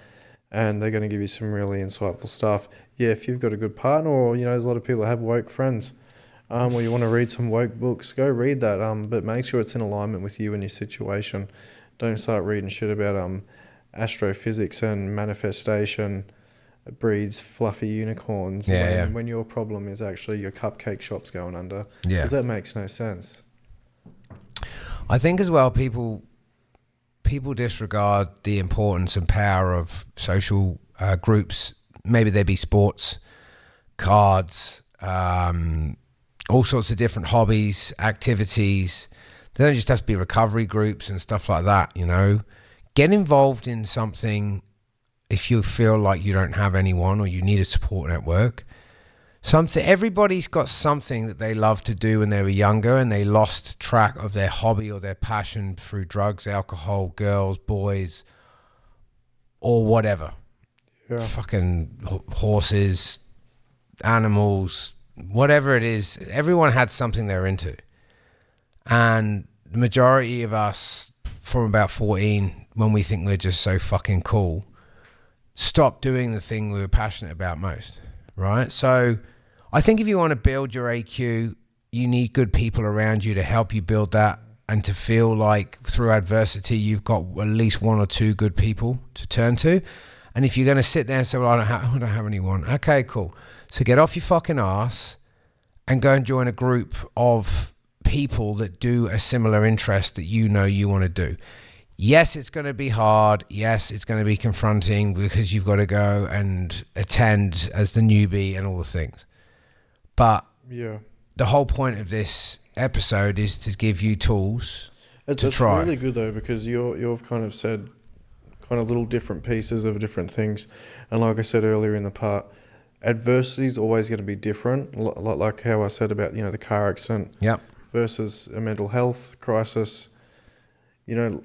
and they're going to give you some really insightful stuff. Yeah, if you've got a good partner, or, you know, there's a lot of people that have woke friends, or you want to read some woke books, go read that. But make sure it's in alignment with you and your situation. Don't start reading shit about astrophysics and manifestation breeds fluffy unicorns when your problem is actually your cupcake shop's going under. Yeah. Because that makes no sense. I think as well, people disregard the importance and power of social groups. Maybe they be sports, cards, all sorts of different hobbies, activities. They don't just have to be recovery groups and stuff like that, you know. Get involved in something if you feel like you don't have anyone or you need a support network. Everybody's got something that they loved to do when they were younger and they lost track of their hobby or their passion through drugs, alcohol, girls, boys, or whatever. Yeah. Fucking horses, animals, whatever it is. Everyone had something they're into. And the majority of us from about 14, when we think we're just so fucking cool, stop doing the thing we were passionate about most, right? So I think if you want to build your AQ, you need good people around you to help you build that and to feel like through adversity you've got at least one or two good people to turn to. And if you're going to sit there and say, well, I don't have anyone. Okay, cool. So get off your fucking ass and go and join a group of people that do a similar interest that you know you want to do. Yes, it's going to be hard. Yes, it's going to be confronting because you've got to go and attend as the newbie and all the things. But yeah, the whole point of this episode is to give you tools to try. It's really good though, because you've kind of said kind of little different pieces of different things. And like I said earlier in the part, adversity is always going to be different. Like how I said about, you know, the car accident versus a mental health crisis. You know,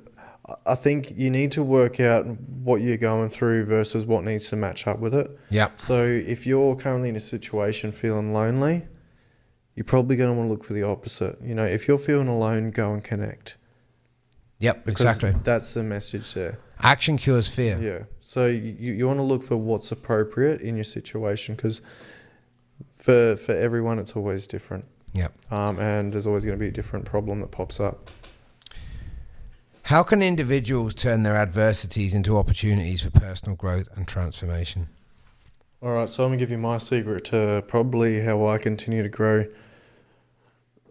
I think you need to work out what you're going through versus what needs to match up with it. Yeah. So if you're currently in a situation feeling lonely, you're probably going to want to look for the opposite. You know, if you're feeling alone, go and connect. Yep, because exactly. That's the message there. Action cures fear. Yeah. So you want to look for what's appropriate in your situation, because for everyone it's always different. Yep. And there's always going to be a different problem that pops up. How can individuals turn their adversities into opportunities for personal growth and transformation? All right, so I'm going to give you my secret to probably how I continue to grow.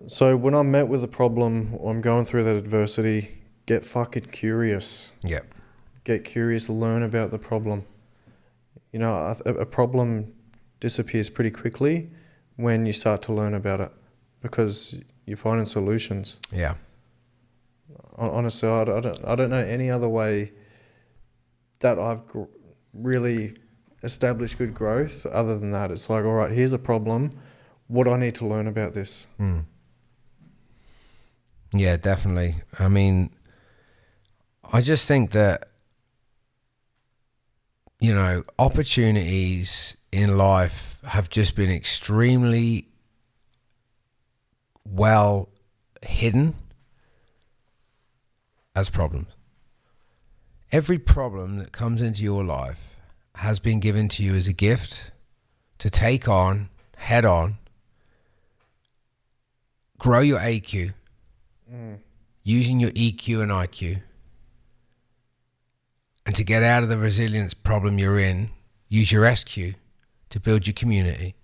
So when I'm met with a problem or I'm going through that adversity, get fucking curious. Yep. Get curious, learn about the problem. You know, a problem disappears pretty quickly when you start to learn about it, because you're finding solutions. Yeah. Honestly, I don't know any other way that I've really established good growth other than that. It's like, all right, here's a problem. What do I need to learn about this? Yeah, definitely. I mean, I just think that, you know, opportunities in life have just been extremely well hidden as problems. Every problem that comes into your life has been given to you as a gift to take on, head on, grow your AQ, using your EQ and IQ, and to get out of the resilience problem you're in, use your SQ to build your community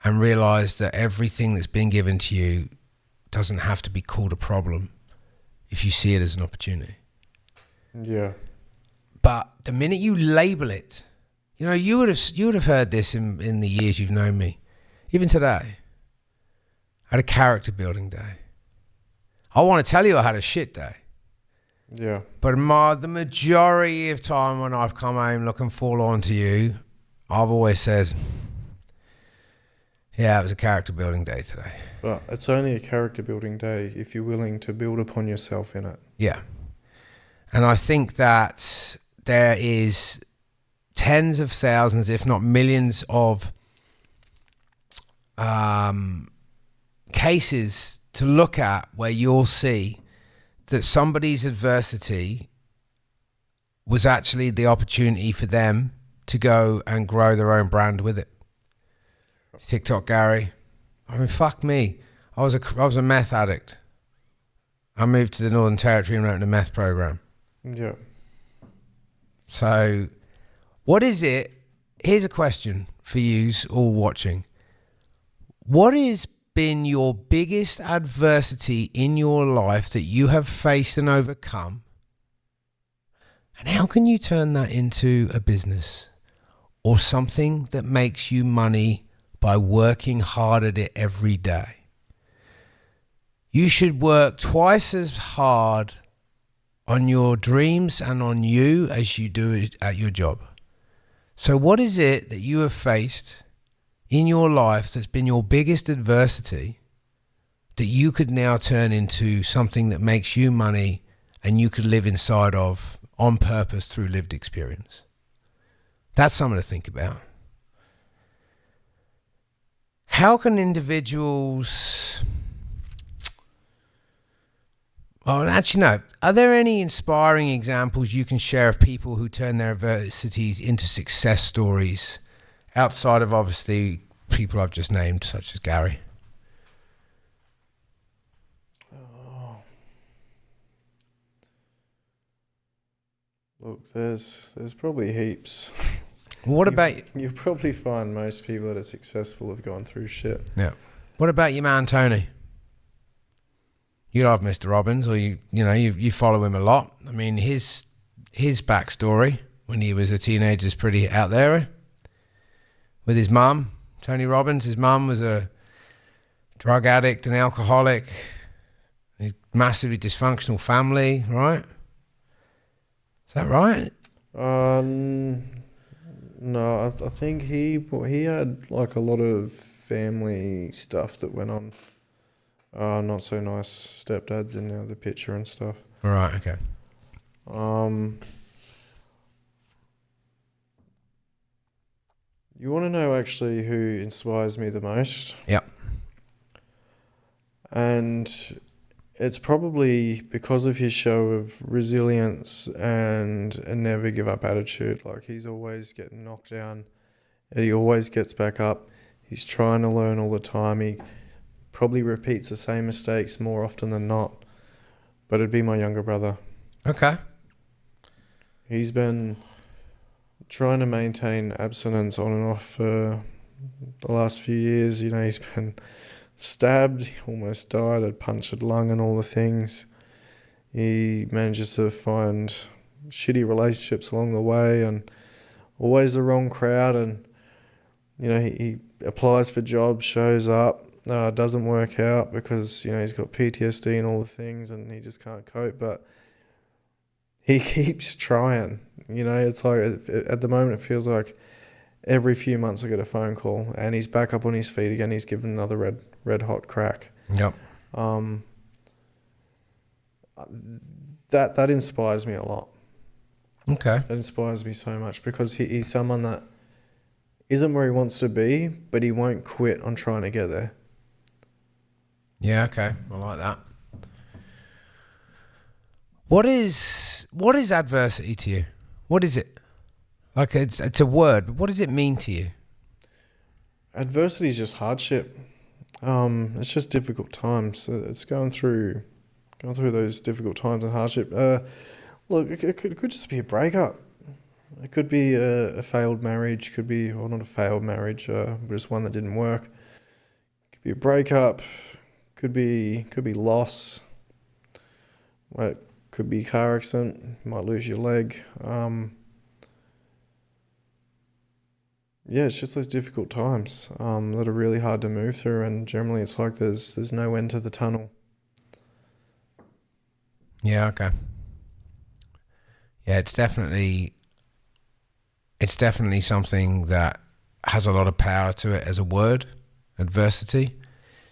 and realize that everything that's been given to you doesn't have to be called a problem if you see it as an opportunity. Yeah. But the minute you label it, you know, you would have heard this in the years you've known me. Even today, I had a character building day. I want to tell you I had a shit day. Yeah. But the majority of time when I've come home looking forlorn to you, I've always said, yeah, it was a character building day today. But it's only a character building day if you're willing to build upon yourself in it. Yeah. And I think that there is tens of thousands, if not millions of cases to look at where you'll see that somebody's adversity was actually the opportunity for them to go and grow their own brand with it. TikTok Gary. I mean, fuck me. I was a meth addict. I moved to the Northern Territory and went to a meth program. Yeah. So, what is it? Here's a question for yous all watching. What has been your biggest adversity in your life that you have faced and overcome? And how can you turn that into a business or something that makes you money by working hard at it every day? You should work twice as hard on your dreams and on you as you do it at your job. So what is it that you have faced in your life that's been your biggest adversity that you could now turn into something that makes you money and you could live inside of on purpose through lived experience? That's something to think about. How can individuals... Oh, actually, no. Are there any inspiring examples you can share of people who turn their adversities into success stories outside of, obviously, people I've just named, such as Gary? Oh. Look, there's probably heaps. What about... You'll probably find most people that are successful have gone through shit. Yeah. What about your man, Tony? You love Mr. Robbins, or you follow him a lot. I mean, his backstory when he was a teenager is pretty out there. With his mum, Tony Robbins, his mum was a drug addict and alcoholic. A massively dysfunctional family, right? Is that right? No, I think he had like a lot of family stuff that went on. Not so nice stepdads in the picture and stuff. All right, okay. You want to know actually who inspires me the most? Yep. And it's probably because of his show of resilience and a never give up attitude. Like, he's always getting knocked down and he always gets back up. He's trying to learn all the time. He probably repeats the same mistakes more often than not. But it'd be my younger brother. Okay. He's been trying to maintain abstinence on and off for the last few years. You know, he's been stabbed, he almost died, had punctured lung and all the things. He manages to find shitty relationships along the way and always the wrong crowd. And, you know, he applies for jobs, shows up, doesn't work out because, he's got PTSD and all the things and he just can't cope. But he keeps trying. It's like at the moment it feels like every few months I get a phone call and he's back up on his feet again. He's given another red hot crack. Yep. That inspires me a lot. Okay. That inspires me so much because he's someone that isn't where he wants to be, but he won't quit on trying to get there. Yeah, okay. I like that. What is adversity to you? What is it? Like it's a word, but what does it mean to you? Adversity is just hardship. It's just difficult times. It's going through those difficult times and hardship. Look, it could just be a breakup. It could be a failed marriage. Could be, or not a failed marriage, but just one that didn't work. Could be a breakup. Could be loss. Well, it could be a car accident. You might lose your leg. Yeah, it's just those difficult times that are really hard to move through, and generally it's like there's no end to the tunnel. Yeah, okay. Yeah, it's definitely something that has a lot of power to it as a word, adversity.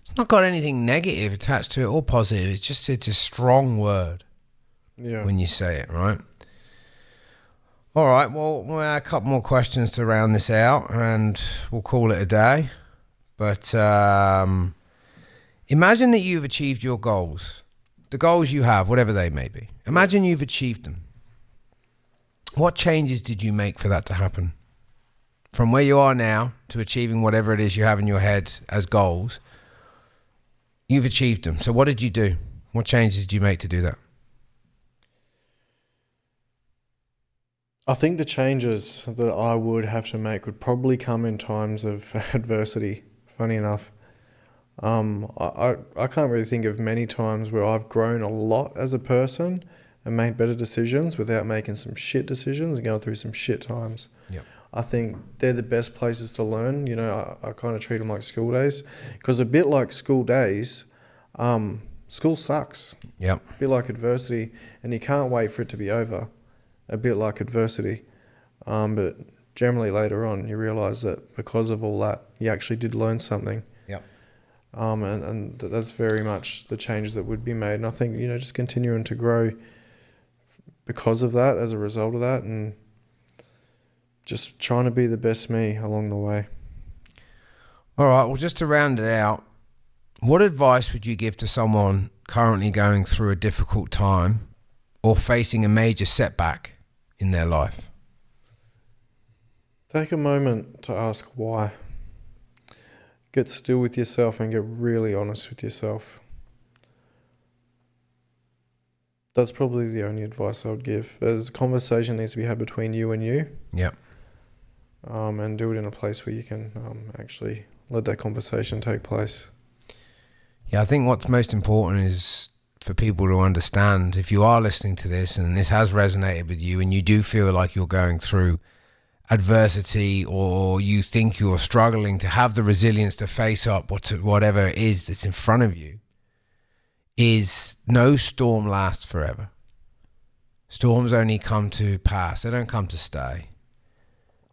It's not got anything negative attached to it or positive. It's a strong word when you say it, right? All right, well, we'll add a couple more questions to round this out and we'll call it a day. But imagine that you've achieved your goals, the goals you have, whatever they may be. Imagine you've achieved them. What changes did you make for that to happen? From where you are now to achieving whatever it is you have in your head as goals, you've achieved them. So what did you do? What changes did you make to do that? I think the changes that I would have to make would probably come in times of adversity, funny enough. I can't really think of many times where I've grown a lot as a person and made better decisions without making some shit decisions and going through some shit times. Yep. I think they're the best places to learn. I kind of treat them like school days because a bit like school days, school sucks. Yep. A bit like adversity, and you can't wait for it to be over. A bit like adversity. But generally later on, you realise that because of all that, you actually did learn something. Yep. And that's very much the changes that would be made. And I think, just continuing to grow because of that, as a result of that, and just trying to be the best me along the way. All right, well, just to round it out, what advice would you give to someone currently going through a difficult time or facing a major setback in their life? Take a moment to ask why. Get still with yourself and get really honest with yourself. That's probably the only advice I would give. There's a conversation needs to be had between you and you. Yep. And do it in a place where you can actually let that conversation take place. Yeah, I think what's most important is for people to understand, if you are listening to this and this has resonated with you and you do feel like you're going through adversity or you think you're struggling to have the resilience to face up whatever it is that's in front of you, is no storm lasts forever. Storms only come to pass. They don't come to stay.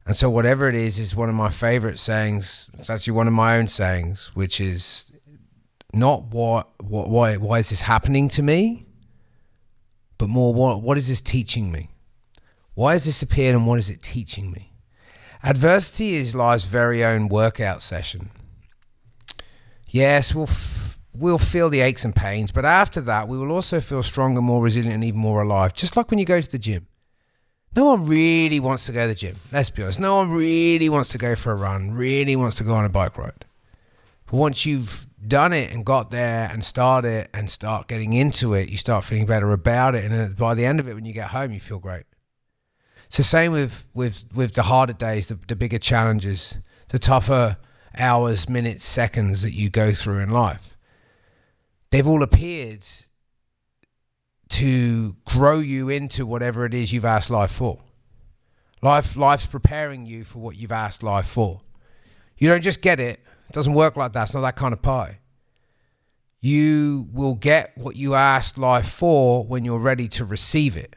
And so whatever it is one of my favorite sayings. It's actually one of my own sayings, which is not why is this happening to me, but more what is this teaching me? Why has this appeared and what is it teaching me? Adversity is life's very own workout session. Yes, we'll feel the aches and pains, but after that, we will also feel stronger, more resilient, and even more alive. Just like when you go to the gym. No one really wants to go to the gym. Let's be honest. No one really wants to go for a run, really wants to go on a bike ride. But once you've done it and got there and start getting into it, you start feeling better about it. And then by the end of it, when you get home, you feel great. It's the same with the harder days, the bigger challenges, the tougher hours, minutes, seconds that you go through in life. They've all appeared to grow you into whatever it is you've asked life for. Life's preparing you for what you've asked life for. You don't just get it doesn't work like that. It's not that kind of pie. You will get what you asked life for when you're ready to receive it.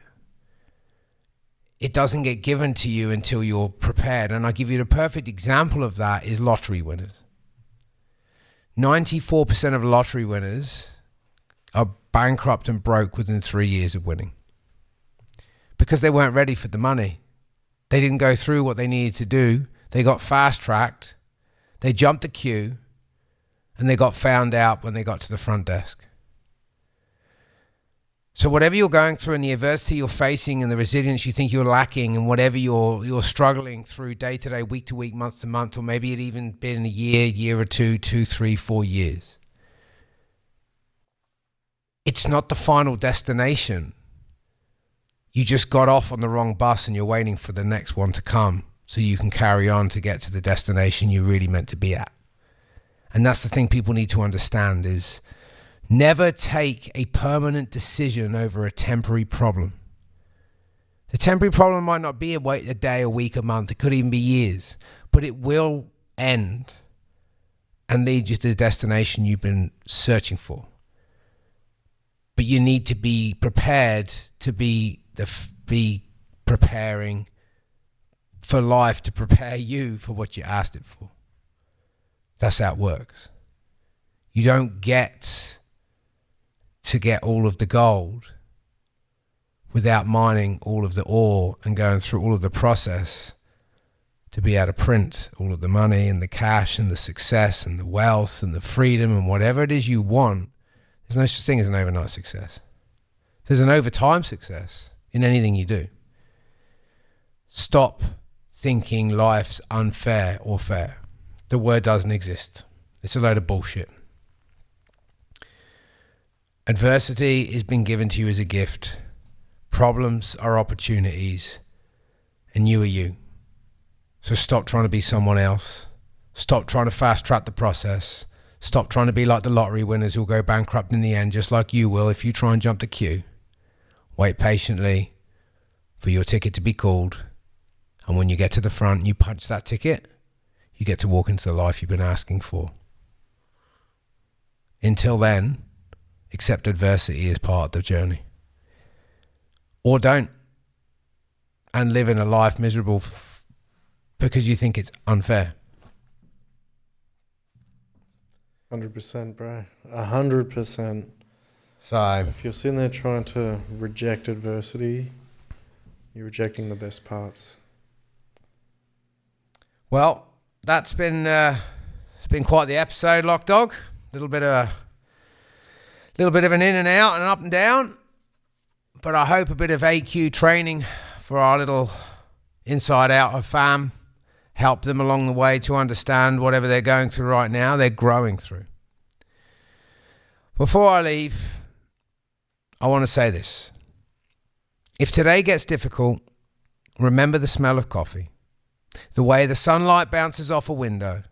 It doesn't get given to you until you're prepared. And I'll give you the perfect example of that is lottery winners. 94% of lottery winners are bankrupt and broke within 3 years of winning. Because they weren't ready for the money. They didn't go through what they needed to do. They got fast-tracked. They jumped the queue. And they got found out when they got to the front desk. So whatever you're going through and the adversity you're facing and the resilience you think you're lacking and whatever you're struggling through day to day, week to week, month to month, or maybe it even been a year or two, 2, 3, 4 years. It's not the final destination. You just got off on the wrong bus and you're waiting for the next one to come so you can carry on to get to the destination you're really meant to be at. And that's the thing people need to understand is never take a permanent decision over a temporary problem. The temporary problem might not be a day, a week, a month. It could even be years. But it will end and lead you to the destination you've been searching for. But you need to be prepared to be preparing for life to prepare you for what you asked it for. That's how it works. You don't get to get all of the gold without mining all of the ore and going through all of the process to be able to print all of the money and the cash and the success and the wealth and the freedom and whatever it is you want. There's no such thing as an overnight success. There's an overtime success in anything you do. Stop thinking life's unfair or fair. The word doesn't exist. It's a load of bullshit. Adversity has been given to you as a gift. Problems are opportunities, and you are you. So stop trying to be someone else. Stop trying to fast track the process. Stop trying to be like the lottery winners who'll go bankrupt in the end, just like you will if you try and jump the queue. Wait patiently for your ticket to be called, and when you get to the front and you punch that ticket, you get to walk into the life you've been asking for. Until then, accept adversity as part of the journey. Or don't. And live in a life miserable because you think it's unfair. 100%, bro. 100%. So, If you're sitting there trying to reject adversity, you're rejecting the best parts. well, that's been it's been quite the episode, LockDog. Little bit of an in and out and an up and down, but I hope a bit of AQ training for our little inside out of fam help them along the way to understand whatever they're going through right now, they're growing through. Before I leave, I want to say this. If today gets difficult, remember the smell of coffee, the way the sunlight bounces off a window,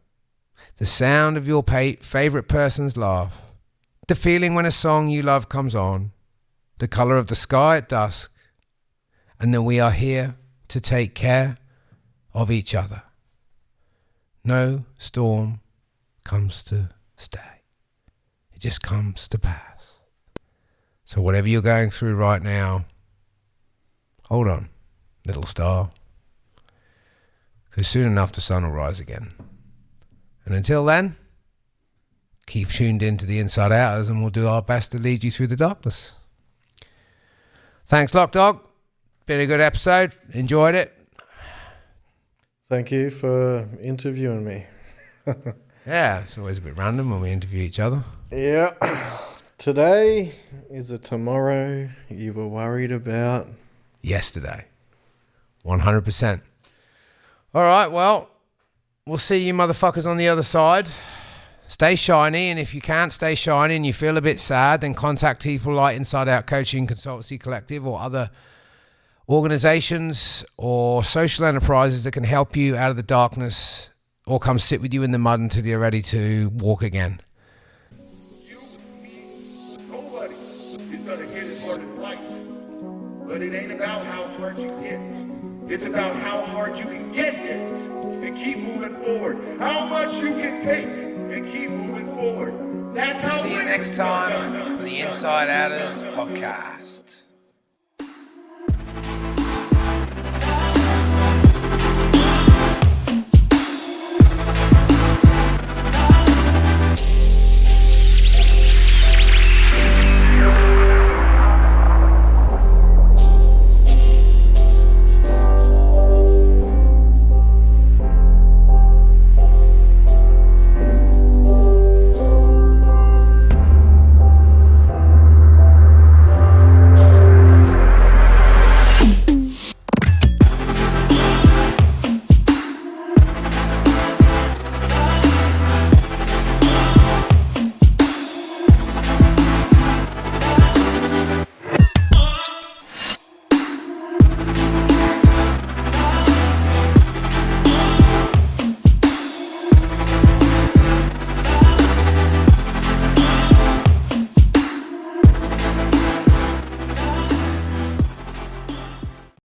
the sound of your favorite person's laugh, the feeling when a song you love comes on, the color of the sky at dusk, and that we are here to take care of each other. No storm comes to stay. It just comes to pass. So whatever you're going through right now, hold on, little star. Because soon enough the sun will rise again. And until then, keep tuned into the Inside Outers and we'll do our best to lead you through the darkness. Thanks, LockDog. Been a good episode. Enjoyed it. Thank you for interviewing me. Yeah, it's always a bit random when we interview each other. Yeah. Today is a tomorrow you were worried about. Yesterday. 100%. All right, well, we'll see you motherfuckers on the other side. Stay shiny, and if you can't stay shiny and you feel a bit sad, then contact people like Inside Out Coaching Consultancy Collective or other organizations or social enterprises that can help you out of the darkness or come sit with you in the mud until you're ready to walk again. You, me, nobody is going to get as hard as life. But it ain't about how hard you hit. It's about how hard you can get hit and keep moving forward. How much you can take and keep moving forward. That's how See you winning next is time done. for the Inside Outers podcast.